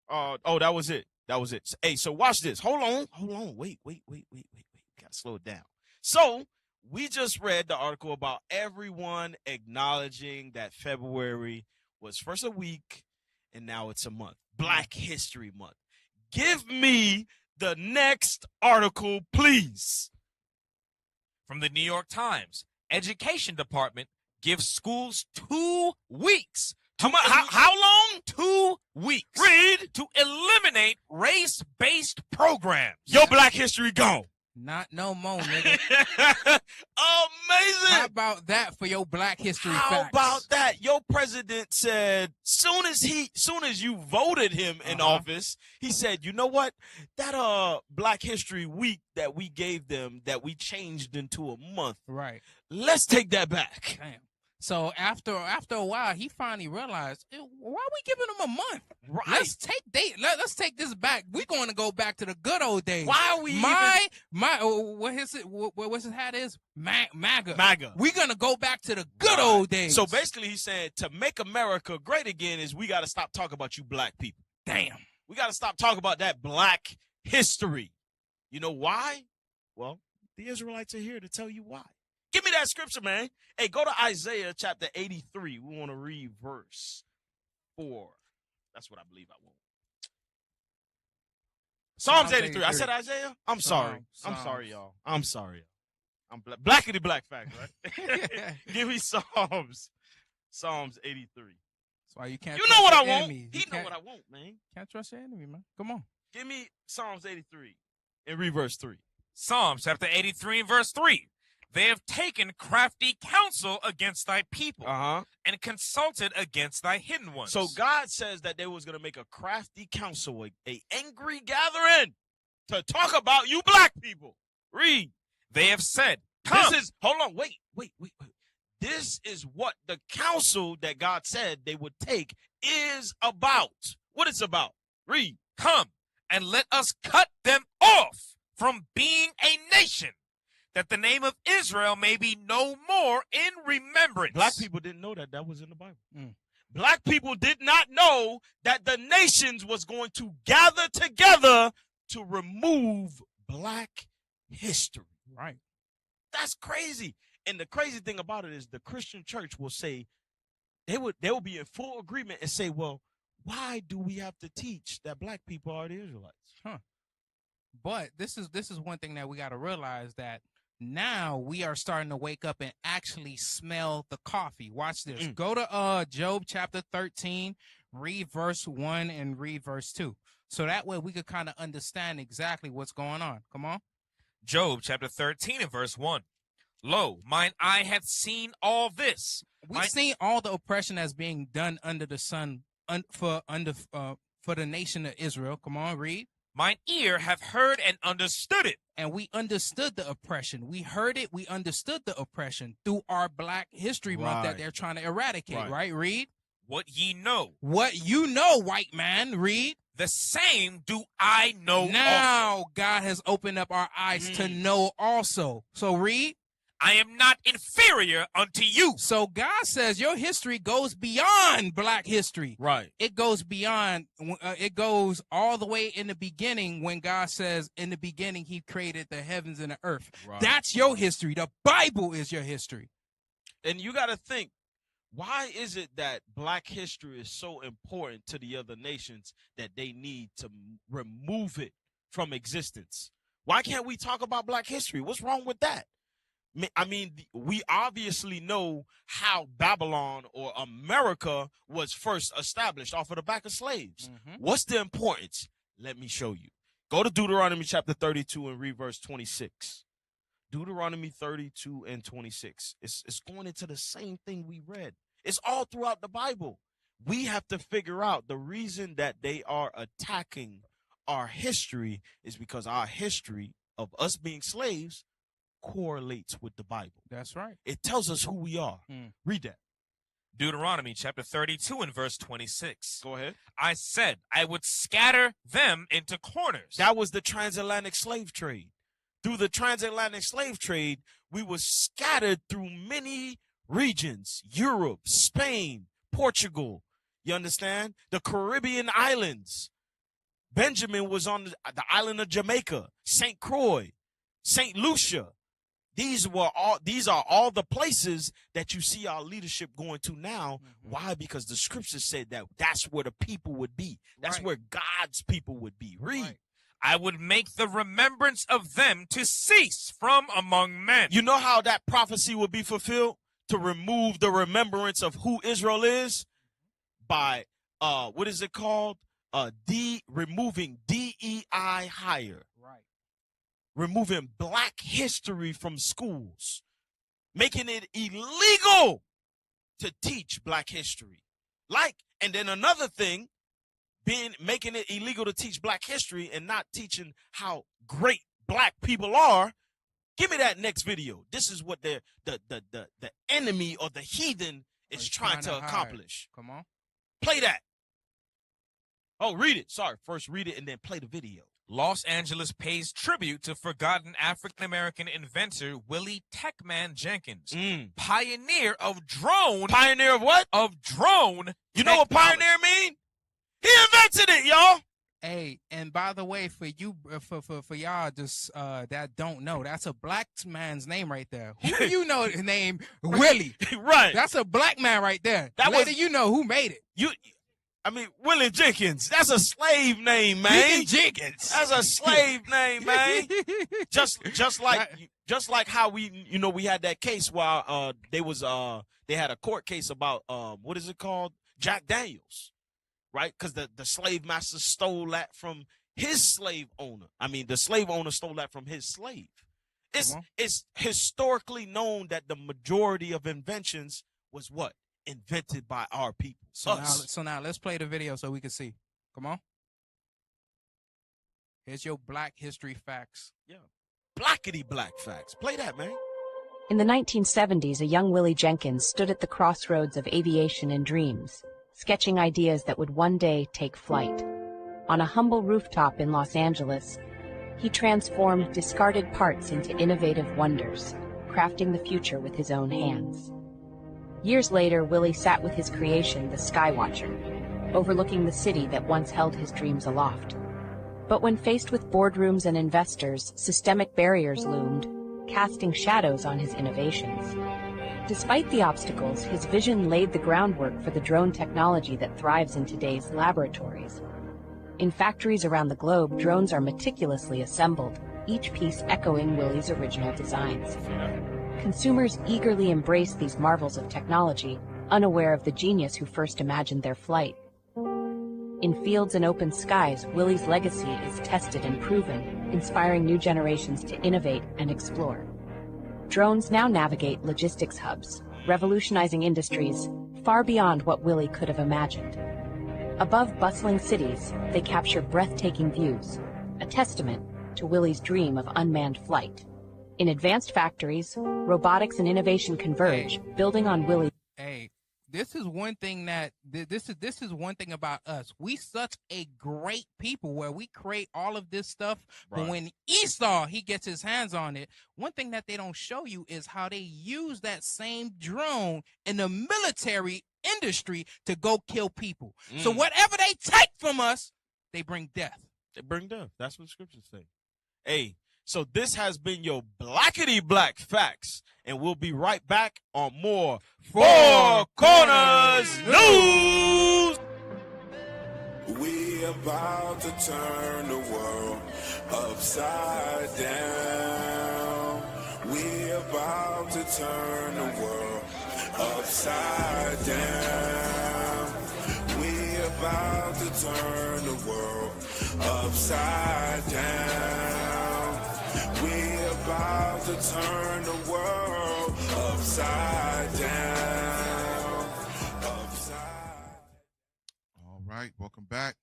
That was it. Hey, so watch this. Hold on. Wait. Gotta slow it down. So we just read the article about everyone acknowledging that February was first a week, and now it's a month. Black History Month. Give me the next article, please. From the New York Times, Education Department gives schools 2 weeks. How long? 2 weeks. Read. To eliminate race-based programs. Your Black history gone. Not no more, nigga. Amazing. How about that for your Black history facts? How about that? Your president said, soon as you voted him in office, he said, you know what? That Black History Week that we gave them, that we changed into a month. Right. Let's take that back. Damn. So after a while, he finally realized, why are we giving them a month? Right. Let's take this back. We're going to go back to the good old days. Why are we what's his hat is? MAGA. MAGA. We're going to go back to the good old days. So basically he said to make America great again is we got to stop talking about you Black people. Damn. We got to stop talking about that Black history. You know why? Well, the Israelites are here to tell you why. Give me that scripture, man. Hey, go to Isaiah chapter 83. We want to read verse 4. That's what I believe I want. Psalms 83. I said Isaiah? I'm sorry. I'm sorry, y'all. I'm sorry. I'm blackity black fact, right? Give me Psalms 83. That's why you can't. You know what I want. Enemies. He know what I want, man. Can't trust your enemy, man. Come on. Give me Psalms 83 and read verse 3. Psalms chapter 83 and verse 3. They have taken crafty counsel against thy people and consulted against thy hidden ones. So God says that they was going to make a crafty council, a angry gathering to talk about you black people. Read. They have said, come. This is, hold on, wait. This is what the counsel that God said they would take is about. What it's about. Read. Come and let us cut them off from being a nation, that the name of Israel may be no more in remembrance. Black people didn't know that was in the Bible. Black people did not know that the nations was going to gather together to remove black history. Right. That's crazy. And the crazy thing about it is the Christian church will say, they will be in full agreement and say, well, why do we have to teach that black people are the Israelites? But this is one thing that we got to realize, that now we are starting to wake up and actually smell the coffee. Watch this. Go to Job chapter 13, read verse 1 and read verse 2. So that way we could kind of understand exactly what's going on. Come on. Job chapter 13 and verse 1. Lo, mine eye hath seen all this. We've seen all the oppression that's being done under the sun for the nation of Israel. Come on, read. Mine ear have heard and understood it. And we understood the oppression. We heard it. We understood the oppression through our Black History Month that they're trying to eradicate, right? Read. What ye know. What you know, white man. Read. The same do I know now also. God has opened up our eyes to know also. So read. I am not inferior unto you. So God says your history goes beyond Black history. Right. It goes beyond, it goes all the way in the beginning when God says in the beginning he created the heavens and the earth. Right. That's your history. The Bible is your history. And you got to think, why is it that Black history is so important to the other nations that they need to remove it from existence? Why can't we talk about Black history? What's wrong with that? I mean, we obviously know how Babylon or America was first established off of the back of slaves. What's the importance? Let me show you. Go to Deuteronomy chapter 32 and read verse 26. Deuteronomy 32 and 26. It's going into the same thing we read. It's all throughout the Bible. We have to figure out the reason that they are attacking our history is because our history of us being slaves correlates with the Bible. That's right. It tells us who we are. Read that. Deuteronomy chapter 32 and verse 26. Go ahead. I said I would scatter them into corners. That was the transatlantic slave trade. Through the transatlantic slave trade, we were scattered through many regions. Europe, Spain, Portugal. You understand? The Caribbean islands. Benjamin was on the island of Jamaica, St. Croix, St. Lucia. These are all the places that you see our leadership going to now. Why? Because the scriptures said that that's where the people would be. That's where God's people would be. Read. I would make the remembrance of them to cease from among men. You know how that prophecy would be fulfilled? To remove the remembrance of who Israel is by, what is it called? Removing DEI hire. Right. Removing Black history from schools, making it illegal to teach Black history. And then another thing, making it illegal to teach Black history and not teaching how great Black people are. Give me that next video. This is what the enemy or the heathen is trying to accomplish. Come on. Play that. Oh, read it. Sorry. First read it and then play the video. Los Angeles pays tribute to forgotten African-American inventor Willie Techman Jenkins, pioneer of drone. Pioneer of what? Of drone. You know what pioneer mean? He invented it, y'all. Hey, and by the way, for you, for y'all just that don't know, that's a black man's name right there. Who do you know the name Willie? Right. That's a black man right there. That Later, was- you know who made it. Willie Jenkins. That's a slave name, man. Willie Jenkins. That's a slave name, man. just like how we had that case while they had a court case about what is it called? Jack Daniels. Right? Because the slave master stole that from his slave owner. I mean, the slave owner stole that from his slave. It's historically known that the majority of inventions was what? Invented by our people. So now let's play the video so we can see. Come on. Here's your black history facts. Yeah. Blackety black facts. Play that, man. In the 1970s, a young Willie Jenkins stood at the crossroads of aviation and dreams, sketching ideas that would one day take flight. On a humble rooftop in Los Angeles, he transformed discarded parts into innovative wonders, crafting the future with his own hands. Years later, Willie sat with his creation, the Skywatcher, overlooking the city that once held his dreams aloft. But when faced with boardrooms and investors, systemic barriers loomed, casting shadows on his innovations. Despite the obstacles, his vision laid the groundwork for the drone technology that thrives in today's laboratories. In factories around the globe, drones are meticulously assembled, each piece echoing Willie's original designs. Consumers eagerly embrace these marvels of technology, unaware of the genius who first imagined their flight. In fields and open skies, Willie's legacy is tested and proven, inspiring new generations to innovate and explore. Drones now navigate logistics hubs, revolutionizing industries far beyond what Willie could have imagined. Above bustling cities, they capture breathtaking views, a testament to Willie's dream of unmanned flight. In advanced factories, robotics and innovation converge, building on Willie's. Hey, this is one thing that this is one thing about us. We such a great people where we create all of this stuff, but when Esau he gets his hands on it, one thing that they don't show you is how they use that same drone in the military industry to go kill people. So whatever they take from us, they bring death. They bring death. That's what the scriptures say. Hey, so this has been your blackety black facts, and we'll be right back on more Four Corners News. We about to turn the world upside down. We about to turn the world upside down. We about to turn the world upside down. We about to turn the world upside down. All right, welcome back.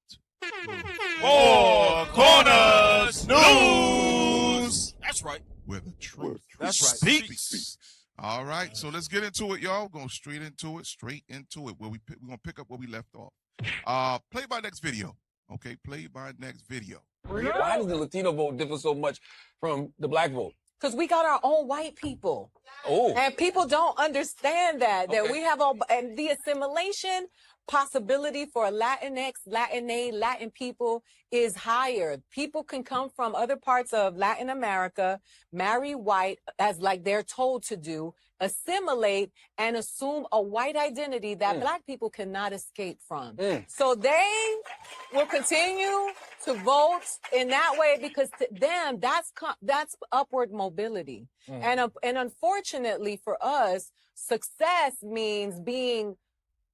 Four Corners News. That's right. Where the truth speaks. All right, so let's get into it, y'all. We're going straight into it. Where we're going to pick up where we left off. Play by next video. Okay, play by next video. Why does the Latino vote differ so much from the black vote? Because we got our own white people. Oh. And people don't understand that Okay. we have and the assimilation possibility for Latinx, Latina, Latin people is higher. People can come from other parts of Latin America, marry white as like they're told to do, assimilate and assume a white identity that black people cannot escape from. So they will continue to vote in that way because to them that's upward mobility. And unfortunately for us, success means being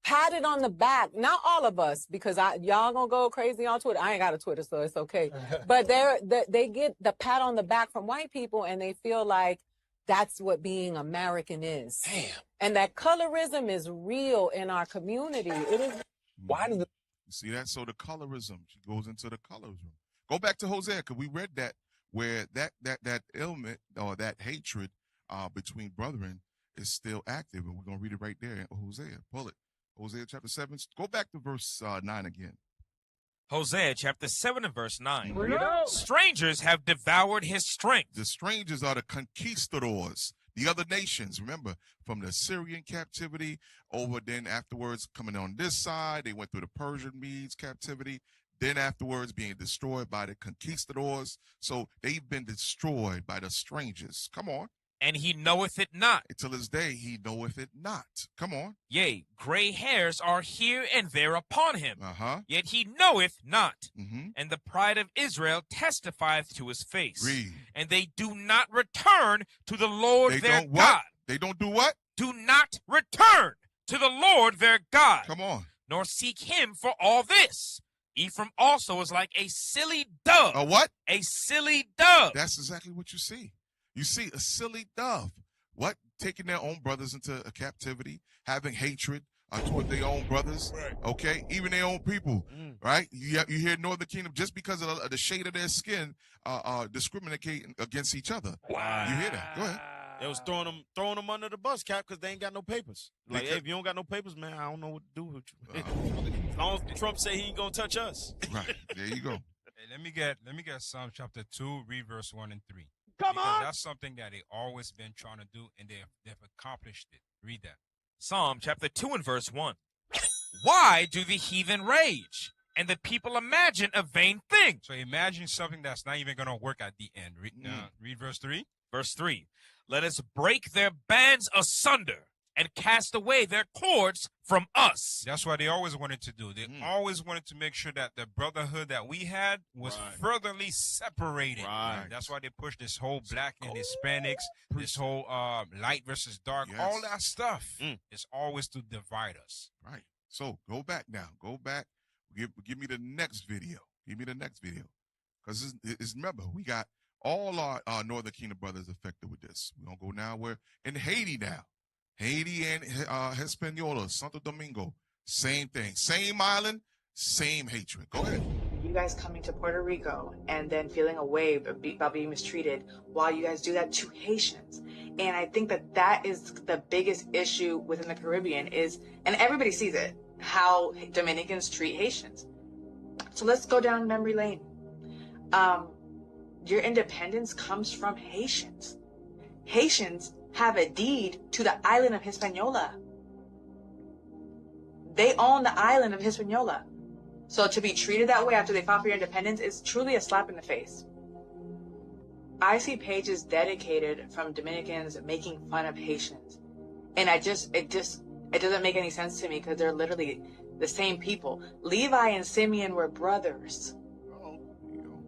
patted on the back. Not all of us, because y'all gonna go crazy on Twitter. I ain't got a Twitter, so it's okay. But they get the pat on the back from white people, and they feel like that's what being American is. Damn. And that colorism is real in our community. It is. Why does You see that? So the colorism, she goes into the colorism. Go back to Hosea, because we read that where that ailment or that hatred between brethren is still active, and we're gonna read it right there in Hosea. Pull it. Hosea chapter 7. Go back to verse 9 again. Hosea chapter 7 and verse 9. Strangers have devoured his strength. The strangers are the conquistadors, the other nations. Remember, from the Syrian captivity over, then afterwards coming on this side, they went through the Persian Medes captivity. then afterwards being destroyed by the conquistadors. So they've been destroyed by the strangers. Come on. And he knoweth it not. Until this day, he knoweth it not. Come on. Yea, gray hairs are here and there upon him. Yet he knoweth not. And the pride of Israel testifieth to his face. Read. And they do not return to the Lord They their don't God. what? They don't do what? Do not return to the Lord their God. Come on. Nor seek him for all this. Ephraim also is like a silly dove. A what? A silly dove. That's exactly what you see. You see a silly dove. What? Taking their own brothers into a captivity, having hatred toward their own brothers, okay? Even their own people, right? You hear Northern Kingdom, just because of the shade of their skin, discriminating against each other. Wow. You hear that? Go ahead. They was throwing them under the bus, Cap, because they ain't got no papers. Like, hey, if you don't got no papers, man, I don't know what to do with you. As long as Trump say he ain't gonna touch us. Right. There you go. Hey, let me get Psalm chapter 2, read verse 1 and 3. Come on. That's something that they always been trying to do, and they've accomplished it. Read that. Psalm chapter 2 and verse 1. Why do the heathen rage, and the people imagine a vain thing? So imagine something that's not even going to work at the end. Read verse 3. Verse 3. Let us break their bands asunder and cast away their cords from us. That's what they always wanted to do. They always wanted to make sure that the brotherhood that we had was furtherly separated. Right. That's why they pushed this whole black and Hispanics, this whole light versus dark, all that stuff. It's always to divide us. Right. So go back now. Go back. Give me the next video. Give me the next video. Because remember, we got all our Northern Kingdom brothers affected with this. We're going to go now. We're in Haiti now. Haiti and Hispaniola, Santo Domingo, same thing. Same island, same hatred. Go ahead. You guys coming to Puerto Rico and then feeling a way about being mistreated while you guys do that to Haitians. And I think that is the biggest issue within the Caribbean is, and everybody sees it, how Dominicans treat Haitians. So let's go down memory lane. Your independence comes from Haitians. Haitians have a deed to the island of Hispaniola. They own the island of Hispaniola. So to be treated that way after they fought for your independence is truly a slap in the face. I see pages dedicated from Dominicans making fun of Haitians. And it doesn't make any sense to me because they're literally the same people. Levi and Simeon were brothers.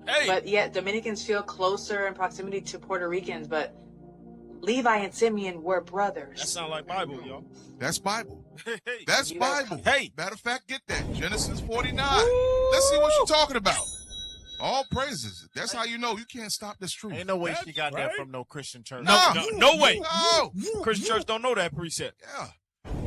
Hey. But yet Dominicans feel closer in proximity to Puerto Ricans, but Levi and Simeon were brothers. That sound like Bible, y'all. That's Bible. Hey. That's Bible. Hey. Matter of fact, get that. Genesis 49. Let's see what you're talking about. All praises. That's how you know you can't stop this truth. Ain't no way she got that from no Christian church. No way. No. Christian church don't know that precept. Yeah.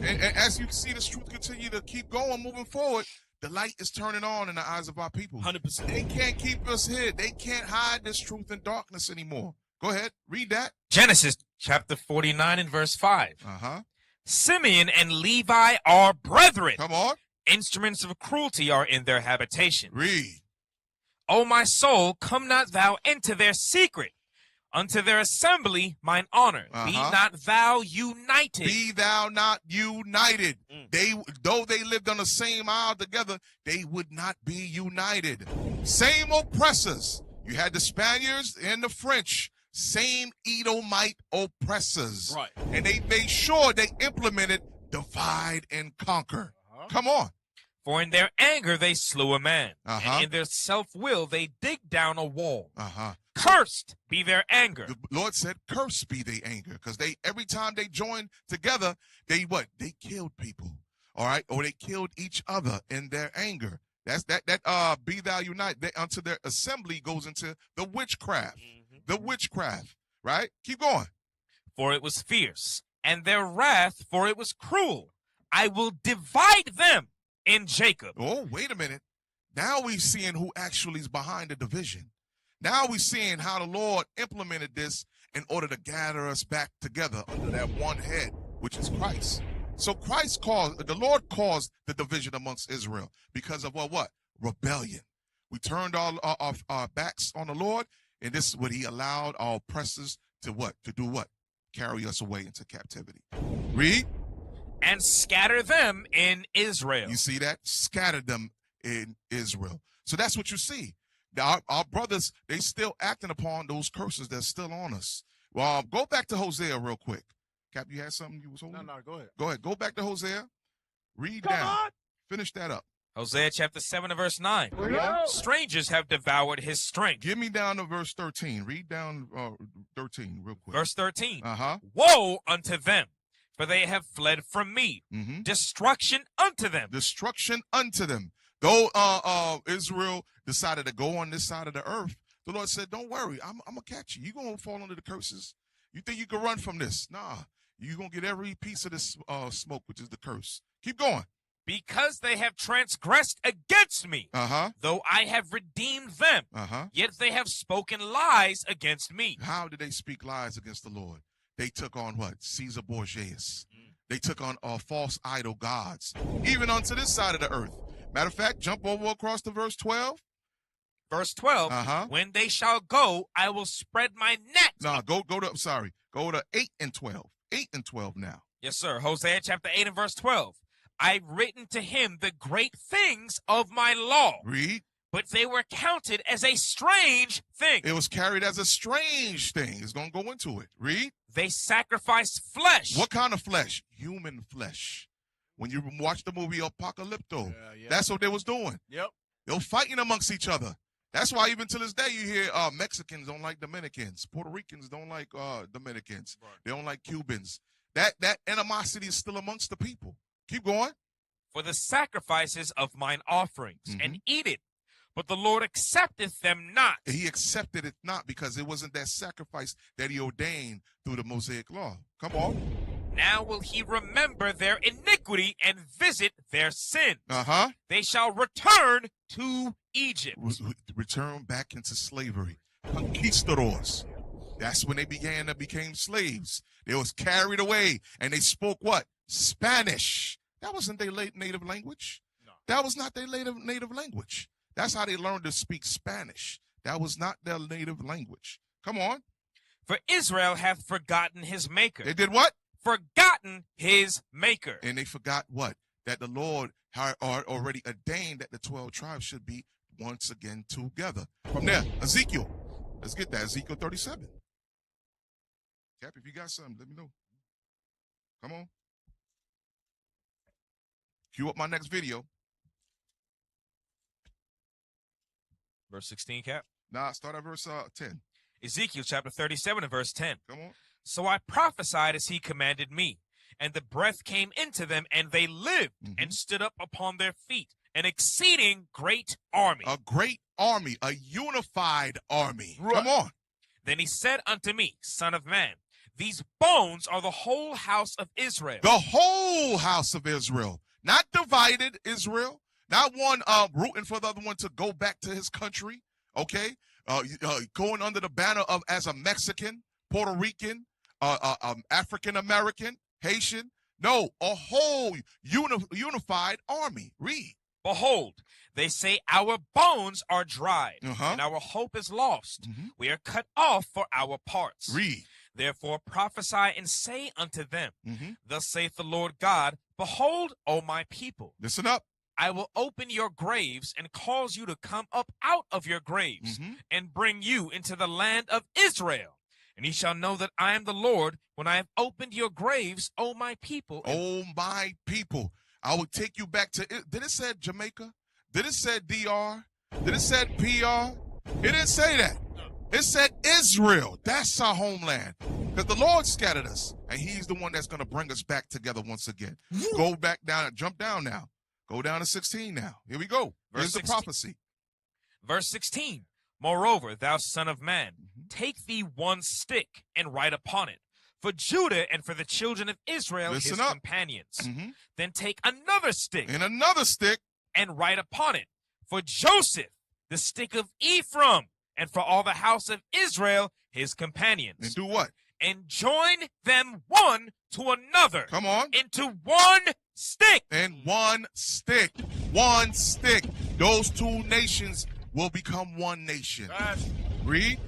And as you can see this truth continue to keep going, moving forward, the light is turning on in the eyes of our people. 100%. They can't keep us hid. They can't hide this truth in darkness anymore. Go ahead. Read that. Genesis chapter 49 and verse 5. Simeon and Levi are brethren. Come on. Instruments of cruelty are in their habitation. Read. O my soul, come not thou into their secret. Unto their assembly mine honor. Be not thou united. Be thou not united. Though they lived on the same isle together, they would not be united. Same oppressors. You had the Spaniards and the French. Same Edomite oppressors. Right. And they made sure they implemented divide and conquer. Come on. For in their anger they slew a man. And in their self-will they dig down a wall. Cursed be their anger. The Lord said, cursed be their anger. Because every time they joined together, they killed people. All right? Or they killed each other in their anger. That's that be thou unite. Unto their assembly goes into the witchcraft. The witchcraft. Right? Keep going. For it was fierce, and their wrath, for it was cruel. I will divide them in Jacob. Oh, wait a minute. Now we're seeing who actually is behind the division. Now we're seeing how the Lord implemented this in order to gather us back together under that one head, which is Christ. So the Lord caused the division amongst Israel because of what? Rebellion. We turned our backs on the Lord, and this is what he allowed our oppressors to what? To do what? Carry us away into captivity. Read. And scatter them in Israel. You see that? Scatter them in Israel. So that's what you see. Our brothers, they still acting upon those curses that's still on us. Well, go back to Hosea real quick. Cap, you had something you was holding? No, go ahead. Go ahead. Go back to Hosea. Read Come down. on. Finish that up. Hosea chapter 7 and verse 9. Strangers have devoured his strength. Give me down to verse 13. Read down 13 real quick. Verse 13. Uh-huh. Woe unto them, for they have fled from me. Destruction unto them. Destruction unto them. Though Israel decided to go on this side of the earth, the Lord said, don't worry, I'm going to catch you. You're going to fall under the curses. You think you can run from this? Nah. You're going to get every piece of this smoke, which is the curse. Keep going. Because they have transgressed against me, though I have redeemed them, yet they have spoken lies against me. How did they speak lies against the Lord? They took on what? Caesar Borgias. They took on false idol gods, even onto this side of the earth. Matter of fact, jump over across to verse 12. Verse 12, when they shall go, I will spread my net. No, go to 8 and 12. 8 and 12 now. Yes, sir. Hosea chapter 8 and verse 12. I've written to him the great things of my law. Read. But they were counted as a strange thing. It was carried as a strange thing. It's going to go into it. Read. They sacrificed flesh. What kind of flesh? Human flesh. When you watch the movie Apocalypto, that's what they was doing. Yep. They were fighting amongst each other. That's why even to this day you hear Mexicans don't like Dominicans. Puerto Ricans don't like Dominicans. Right. They don't like Cubans. That animosity is still amongst the people. Keep going. For the sacrifices of mine offerings, and eat it. But the Lord accepteth them not. He accepted it not because it wasn't that sacrifice that he ordained through the Mosaic law. Come on. Now will he remember their iniquity and visit their sin. They shall return to Egypt. Return back into slavery. Conquistadors. That's when they became slaves. They was carried away and they spoke what? Spanish. That wasn't their native language. No. That was not their native language. That's how they learned to speak Spanish. That was not their native language. Come on. For Israel hath forgotten his maker. They did what? Forgotten his maker. And they forgot what? That the Lord had already ordained that the 12 tribes should be once again together. From there, Ezekiel. Let's get that. Ezekiel 37. Cap, if you got something, let me know. Come on. Cue up my next video. Verse 16, Cap. Nah, start at verse 10. Ezekiel chapter 37 and verse 10. Come on. So I prophesied as he commanded me, and the breath came into them, and they lived and stood up upon their feet, an exceeding great army. A great army, a unified army. Right. Come on. Then he said unto me, Son of man, these bones are the whole house of Israel. The whole house of Israel. Not divided Israel. Not one rooting for the other one to go back to his country. Okay? Going under the banner of as a Mexican, Puerto Rican, African American, Haitian. No, a whole unified army. Read. Behold, they say our bones are dried, and our hope is lost. We are cut off for our parts. Read. Therefore prophesy and say unto them, Thus saith the Lord God, Behold, O my people. Listen up. I will open your graves and cause you to come up out of your graves and bring you into the land of Israel. And ye shall know that I am the Lord when I have opened your graves, O my people. O my people. I will take you back to, did it say Jamaica? Did it say DR? Did it say PR? It didn't say that. It said Israel. That's our homeland. Because the Lord scattered us. And he's the one that's going to bring us back together once again. Go back down, jump down now. Go down to 16 now. Here we go. Here's the prophecy. Verse 16. Moreover, thou son of man, take thee one stick and write upon it, for Judah and for the children of Israel, his companions. Then take another stick. And another stick. And write upon it, for Joseph, the stick of Ephraim, and for all the house of Israel, his companions. And do what? And join them one to another. Come on. Into one stick. And one stick. One stick. Those two nations will become one nation. Read.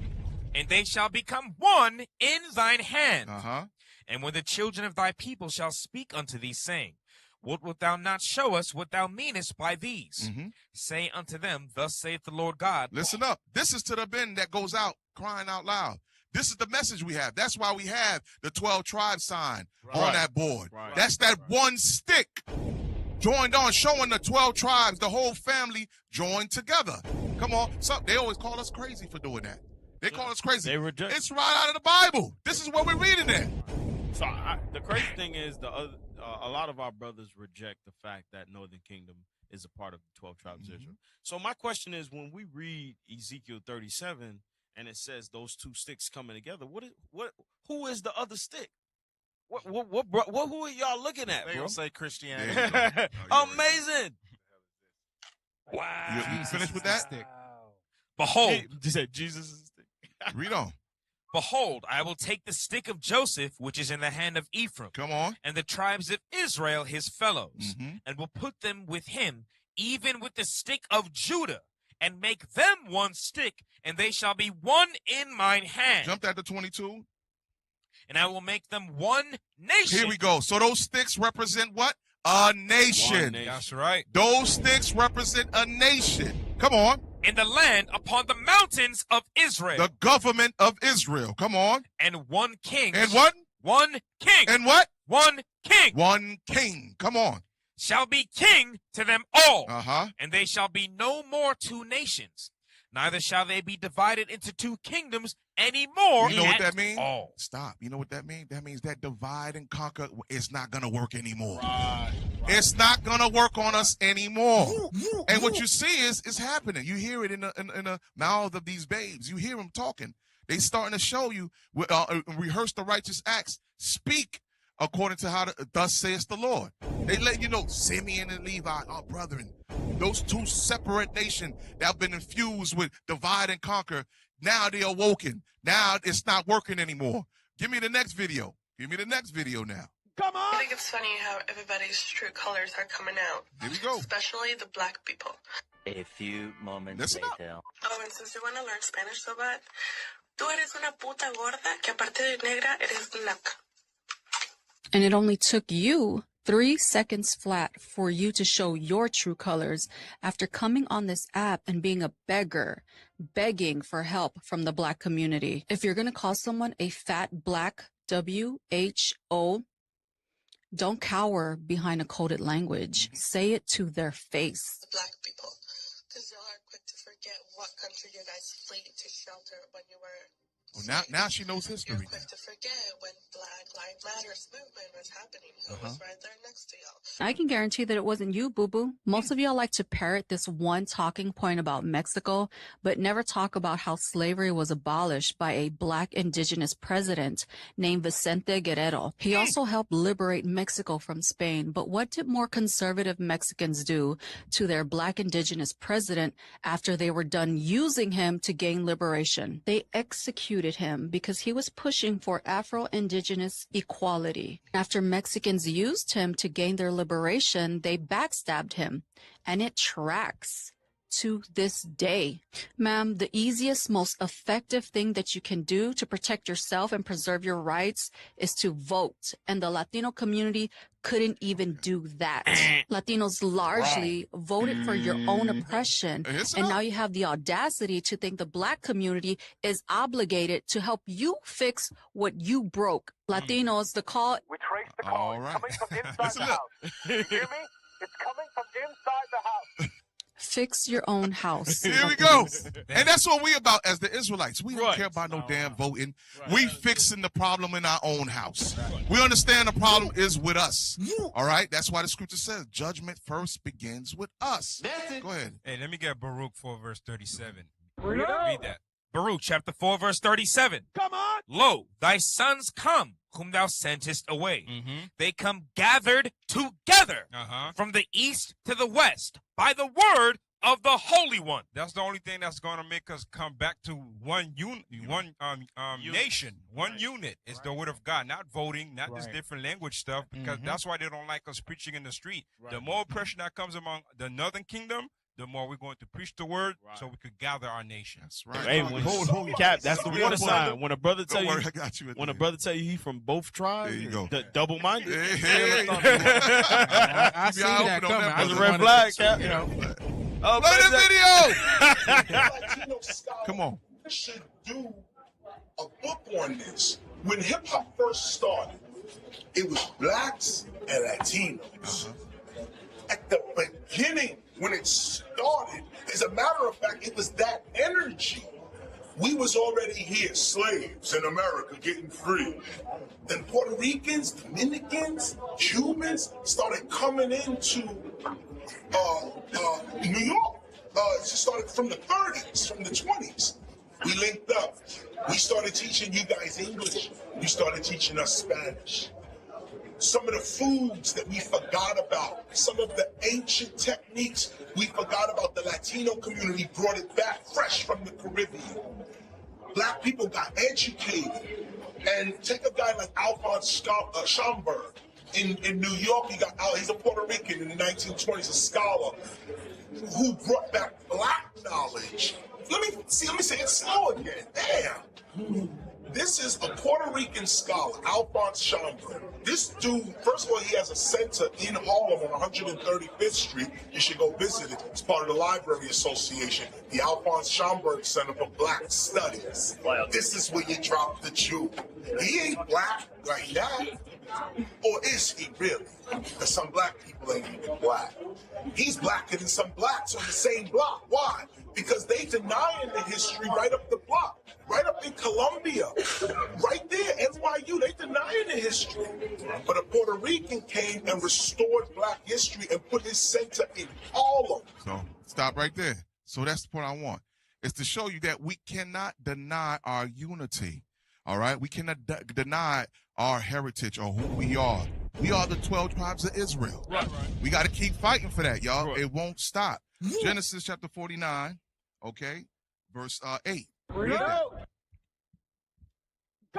And they shall become one in thine hand. Uh-huh. And when the children of thy people shall speak unto thee, saying, What wilt thou not show us what thou meanest by these? Say unto them, thus saith the Lord God. Listen up. This is to the men that goes out crying out loud. This is the message we have. That's why we have the 12 tribes sign on that board. That's that one stick joined on, showing the 12 tribes, the whole family joined together. Come on. They always call us crazy for doing that. They call us crazy. It's right out of the Bible. This is what we're reading it. So the crazy thing is a lot of our brothers reject the fact that Northern Kingdom is a part of the 12 tribes of Israel. So my question is, when we read Ezekiel 37 and it says those two sticks coming together, who is the other stick? Who are y'all looking at? They bro? gonna say Christianity. Amazing. Wow. You finished with that? Behold. You said Jesus is the stick. Read on. Behold, I will take the stick of Joseph, which is in the hand of Ephraim. Come on. And the tribes of Israel, his fellows, and will put them with him, even with the stick of Judah, and make them one stick, and they shall be one in mine hand. Jumped at the 22. And I will make them one nation. Here we go. So those sticks represent what? A nation. That's right. Those sticks represent a nation. Come on. In the land upon the mountains of Israel. The government of Israel. Come on. And one king. And what? One king. And what? One king. One king. Come on. Shall be king to them all. And they shall be no more two nations. Neither shall they be divided into two kingdoms anymore. You know what that means? All. Stop. You know what that means? That means that divide and conquer is not going to work anymore. It's not going to work on us anymore. And what you see is happening. You hear it in the mouth of these babes. You hear them talking. They starting to show you, rehearse the righteous acts. Speak according to how thus saith the Lord. They let you know, Simeon and Levi, our brethren, those two separate nations that have been infused with divide and conquer, now they're awoken. Now it's not working anymore. Give me the next video. Give me the next video now. Come on! I think it's funny how everybody's true colors are coming out. Here we go. Especially the black people. A few moments Listen later. Oh, and since you want to learn Spanish so bad, tú eres una puta gorda que aparte de negra eres blanca. And it only took you 3 seconds flat for you to show your true colors after coming on this app and being a beggar, begging for help from the black community. If you're going to call someone a fat black WHO, don't cower behind a coded language. Say it to their face. The black people, because y'all are quick to forget what country you guys fled to shelter when you were. Well, now she knows history. You're quick to forget when Black Lives Matters movement was happening. Who was right there next to y'all? I can guarantee that it wasn't you, boo-boo. Most of y'all like to parrot this one talking point about Mexico, but never talk about how slavery was abolished by a black indigenous president named Vicente Guerrero. He also helped liberate Mexico from Spain. But what did more conservative Mexicans do to their black indigenous president after they were done using him to gain liberation? They executed him because he was pushing for Afro-Indigenous equality. After Mexicans used him to gain their liberation, they backstabbed him, and it tracks to this day. Ma'am, the easiest, most effective thing that you can do to protect yourself and preserve your rights is to vote, and the Latino community couldn't even do that. Latinos largely voted for your own oppression, and now you have the audacity to think the black community is obligated to help you fix what you broke. Latinos, the call... We traced the call. It's coming from inside the house. You hear me? It's coming from inside the house. Fix your own house. Here we go. And that's what we about as the Israelites. We don't care about no damn voting. We fixing the problem in our own house. We understand the problem is with us. All right? That's why the scripture says judgment first begins with us. Go ahead. Hey, let me get Baruch 4 verse 37. Read that. Baruch chapter 4 verse 37. Come on. Lo, thy sons come, whom thou sentest away. They come gathered together from the east to the west by the word of the Holy One. That's the only thing that's going to make us come back to one nation, one unit. It's the word of God, not voting, not this different language stuff, because that's why they don't like us preaching in the street. The more oppression that comes among the northern kingdom, the more we're going to preach the word, so we could gather our nation. That's right. Hey, Cap, that's the water sign. When a brother tell you, I got you. When a brother tell you he from both tribes, there you go. Double-minded. Hey. I see that coming. That's a red flag, Cap. You know. Play the video. Come on. Should do a book on this. When hip hop first started, it was blacks and Latinos. At the beginning, when it started, as a matter of fact, it was that energy. We was already here, slaves in America, getting free. Then Puerto Ricans, Dominicans, Cubans started coming into New York. It started from the 30s, from the 20s. We linked up. We started teaching you guys English. You started teaching us Spanish. Some of the foods that we forgot about, some of the ancient techniques we forgot about, the Latino community brought it back fresh from the Caribbean. Black people got educated. And take a guy like Alphonse Schomburg. In New York, he's a Puerto Rican in the 1920s, a scholar who brought back black knowledge. Let me say it slow again. Damn. This is a Puerto Rican scholar, Alphonse Schomburg. This dude, first of all, he has a center in Harlem on 135th Street. You should go visit it. It's part of the Library Association, the Alphonse Schomburg Center for Black Studies. This is where you drop the Jew. He ain't black like that. Or is he really? Because some black people ain't even black. He's blacker than some blacks on the same block. Why? Because they denying the history right up the block. Right up in Columbia. Right there, NYU, they denying the history. But a Puerto Rican came and restored black history and put his center in Harlem. So stop right there. So that's the point I want. It's to show you that we cannot deny our unity. All right? We cannot deny our heritage or who we are. We are the 12 tribes of Israel. Right. We got to keep fighting for that, y'all. Right. It won't stop. Genesis chapter 49, okay, verse 8. Read that.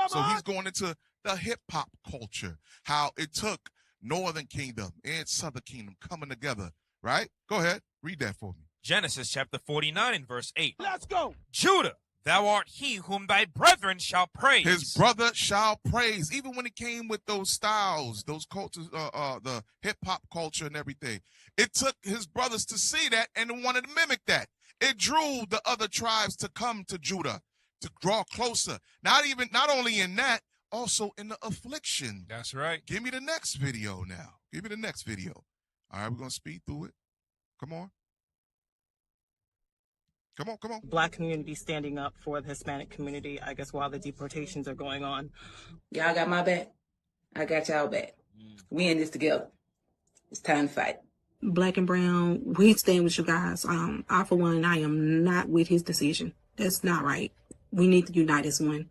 So he's going into the hip-hop culture, how it took Northern Kingdom and Southern Kingdom coming together, right? Go ahead. Read that for me. Genesis chapter 49 and verse 8. Let's go. Judah, thou art he whom thy brethren shall praise. His brother shall praise. Even when it came with those styles, those cultures, the hip-hop culture and everything. It took his brothers to see that and wanted to mimic that. It drew the other tribes to come to Judah, to draw closer. Not only in that, also in the affliction. That's right. Give me the next video now. Give me the next video. All right, we're going to speed through it. Come on. Come on. Black community standing up for the Hispanic community, I guess, while the deportations are going on. Y'all got my back. I got y'all back. We in this together. It's time to fight. Black and brown, we stand with you guys. I, for one, I am not with his decision. That's not right. We need to unite as one.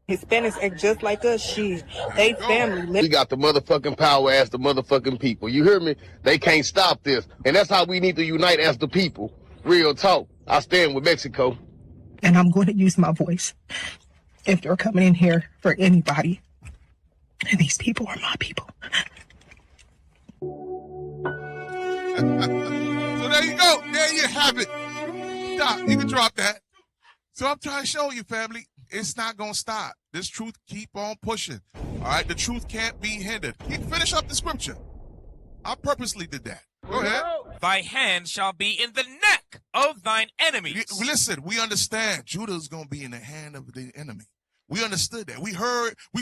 Hispanics act just like us. They family. We got the motherfucking power as the motherfucking people. You hear me? They can't stop this. And that's how we need to unite as the people. Real talk. I stand with Mexico. And I'm going to use my voice if you're coming in here for anybody. And these people are my people. So there you go. There you have it. Stop. You can drop that. So I'm trying to show you, family, it's not going to stop. This truth keep on pushing. All right? The truth can't be hindered. You can finish up the scripture. I purposely did that. Go ahead. Thy hand shall be in the neck of thine enemies. Listen, we understand Judah's going to be in the hand of the enemy. We understood that. We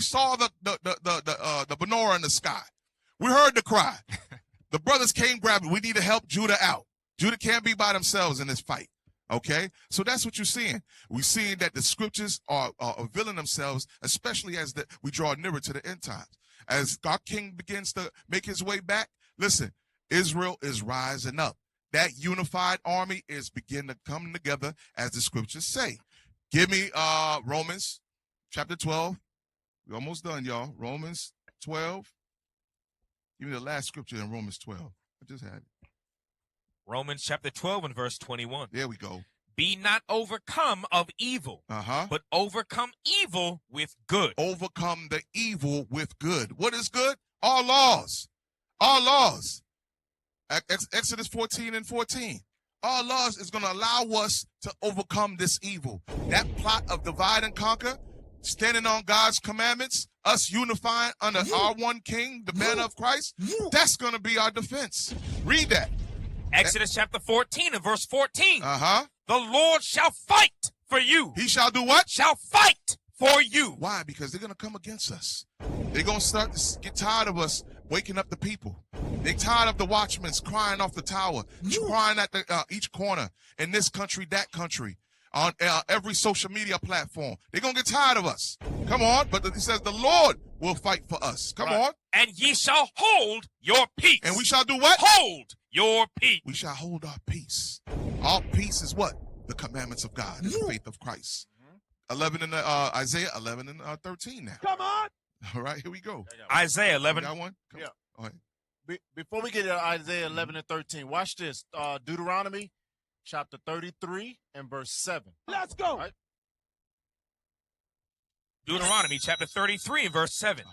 saw the menorah in the sky. We heard the cry. The brothers came grabbing. We need to help Judah out. Judah can't be by themselves in this fight. Okay? So that's what you're seeing. We're seeing that the scriptures are revealing themselves, especially as we draw nearer to the end times. As our king begins to make his way back, listen, Israel is rising up. That unified army is beginning to come together as the scriptures say. Give me Romans chapter 12. We're almost done, y'all. Romans 12. Give me the last scripture in Romans 12. I just had it. Romans chapter 12 and verse 21. There we go. Be not overcome of evil, but overcome evil with good. Overcome the evil with good. What is good? Our laws. Our laws. Exodus 14 and 14. Allah is going to allow us to overcome this evil. That plot of divide and conquer, standing on God's commandments, us unifying under our one king, the banner of Christ, that's going to be our defense. Read that. Exodus chapter 14 and verse 14. Uh-huh. The Lord shall fight for you. He shall do what? Shall fight for you. Why? Because they're going to come against us. They're going to start to get tired of us waking up the people. They're tired of the watchmen crying off the tower, crying at each corner, in this country, that country, on every social media platform. They're going to get tired of us. Come on. But he says the Lord will fight for us. Come on. And ye shall hold your peace. And we shall do what? Hold your peace. We shall hold our peace. Our peace is what? The commandments of God and the faith of Christ. 11 in Isaiah 11 and 13 now. Come on. All right, here we go. Isaiah 11. You got one? Come Yeah. on. All right. Before we get to Isaiah 11 and 13, watch this. Deuteronomy chapter 33 and verse 7. Let's go. Right? Deuteronomy chapter 33 and verse 7.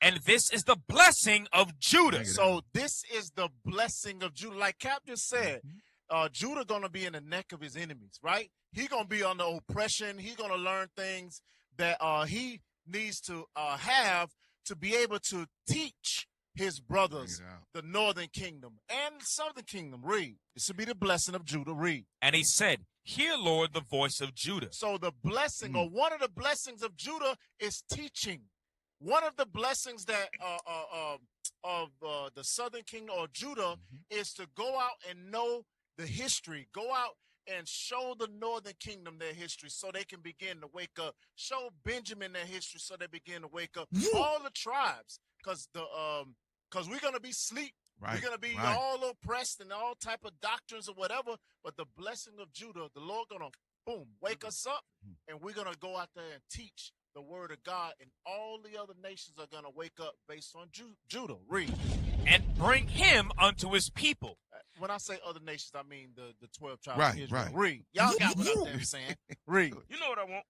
And this is the blessing of Judah. So this is the blessing of Judah. Like Cap just said, Judah going to be in the neck of his enemies, right? He going to be under oppression. He's going to learn things that he needs to have to be able to teach his brothers, the northern kingdom and the southern kingdom. Read. This will be the blessing of Judah. Read. And he said, hear, Lord, the voice of Judah. So the blessing, or one of the blessings of Judah, is teaching. One of the blessings that of the southern kingdom or Judah is to go out and know the history. Go out and show the northern kingdom their history so they can begin to wake up. Show Benjamin their history so they begin to wake up. All the tribes, because we're gonna be asleep. Right, we're gonna be right. all oppressed and all type of doctrines or whatever. But the blessing of Judah, the Lord gonna wake us up, and we're gonna go out there and teach the word of God, and all the other nations are gonna wake up based on Judah. Read. And bring him unto his people. When I say other nations, I mean the 12 tribes Right, of Israel. right. Read. Y'all got what I'm saying. Read. You know what I want.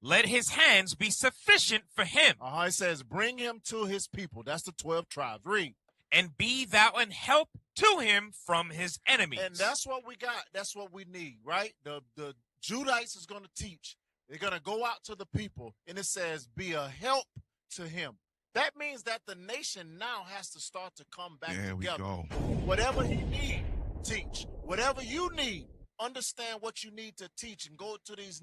Let his hands be sufficient for him. It says, bring him to his people. That's the 12 tribes. Read. And be thou an help to him from his enemies. And that's what we got. That's what we need, right? The Judites is going to teach. They're going to go out to the people, and it says, be a help to him. That means that the nation now has to start to come back There together. we go. Whatever he need, teach. Whatever you need, understand what you need to teach, and go to these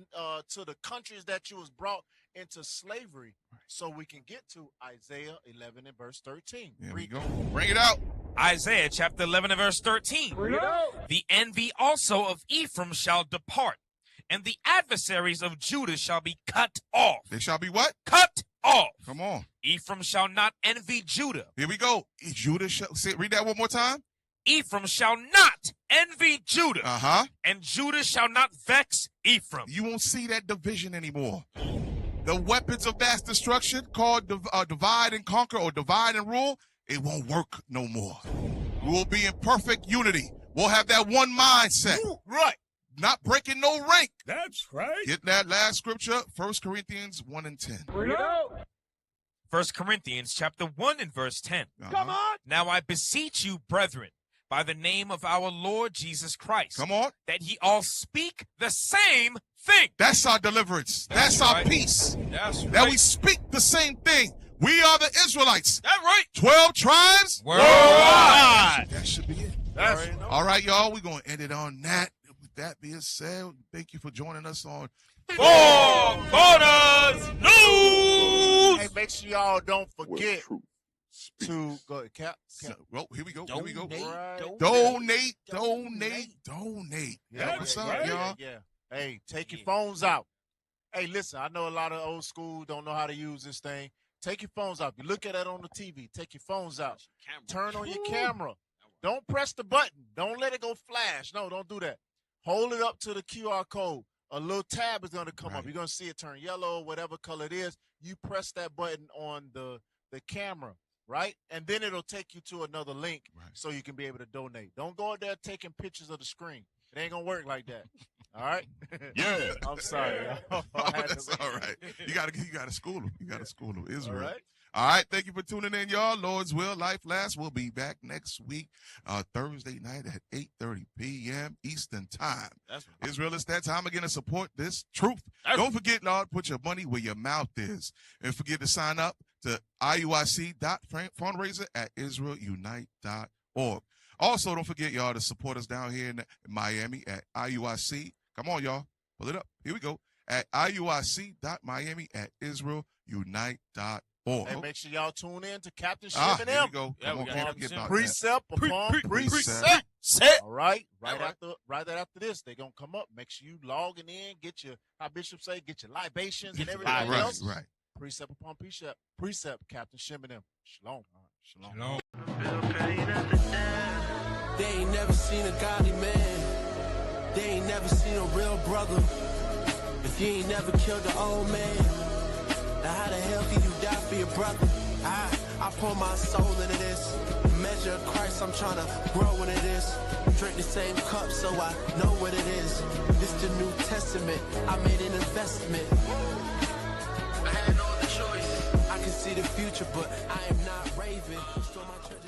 to the countries that you was brought into slavery, so we can get to Isaiah 11 and verse 13. There we go. Bring it out. Isaiah chapter 11 and verse 13. Bring it out. The envy also of Ephraim shall depart, and the adversaries of Judah shall be cut off. They shall be what? Cut off. Come on. Ephraim shall not envy Judah. Here we go. Judah shall read that one more time. Ephraim shall not envy Judah. Uh-huh. And Judah shall not vex Ephraim. You won't see that division anymore. The weapons of mass destruction called divide and conquer or divide and rule, it won't work no more. We will be in perfect unity. We'll have that one mindset. Right. Not breaking no rank. That's right. Get that last scripture, 1 Corinthians 1 and 10. Bring it out. 1 Corinthians chapter 1 and verse 10. Come on. Now I beseech you, brethren, by the name of our Lord Jesus Christ. Come on. That ye all speak the same thing. That's our deliverance. That's our peace. That's right. That we speak the same thing. We are the Israelites. That's right. 12 tribes worldwide. That should be it. That's all right, y'all. We're going to end it on that. With that being said, thank you for joining us on Four Corners News. Hey, make sure y'all don't forget to go Cap. Well, here we go. Donate, Here we go. right. Donate. Yeah, What's up, yeah, y'all? Yeah. Hey, take your phones out. Hey, listen, I know a lot of old school don't know how to use this thing. Take your phones out. You look at it on the TV. Take your phones out. Turn on your camera. Don't press the button. Don't let it go flash. No, don't do that. Hold it up to the QR code. A little tab is going to come up. You're going to see it turn yellow, whatever color it is. You press that button on the camera, right? And then it'll take you to another link so you can be able to donate. Don't go out there taking pictures of the screen. It ain't going to work like that. All right? Yeah. I'm sorry. That's all right. You got to school them. You got to school them. Israel. All right. All right, thank you for tuning in, y'all. Lord's will, life lasts. We'll be back next week, Thursday night at 8:30 p.m. Eastern Time. Israel, it's that time again to support this truth. Don't forget, Lord, put your money where your mouth is. And forget to sign up to IUIC.fundraiser at IsraelUnite.org. Also, don't forget, y'all, to support us down here in Miami at IUIC. Come on, y'all. Pull it up. Here we go. At IUIC.Miami at IsraelUnite.org. Hey, make sure y'all tune in to Captain Shim and here them. we go. Come on, can't forget about Precept that. upon precept. Set. All right. Right after this, they're going to come up. Make sure you logging in. Get your, how Bishop say, get your libations and everything else. Right. Precept upon precept. Precept, Captain Shim and them. Shalom. Shalom. They ain't never seen a godly man. They ain't never seen a real brother. If you ain't never killed the old man, now how the hell can you die for your brother? I pour my soul into this. Measure of Christ, I'm trying to grow into this. Drink the same cup so I know what it is. This the New Testament. I made an investment. I had no other choice. I can see the future, but I am not raving. Stole my church.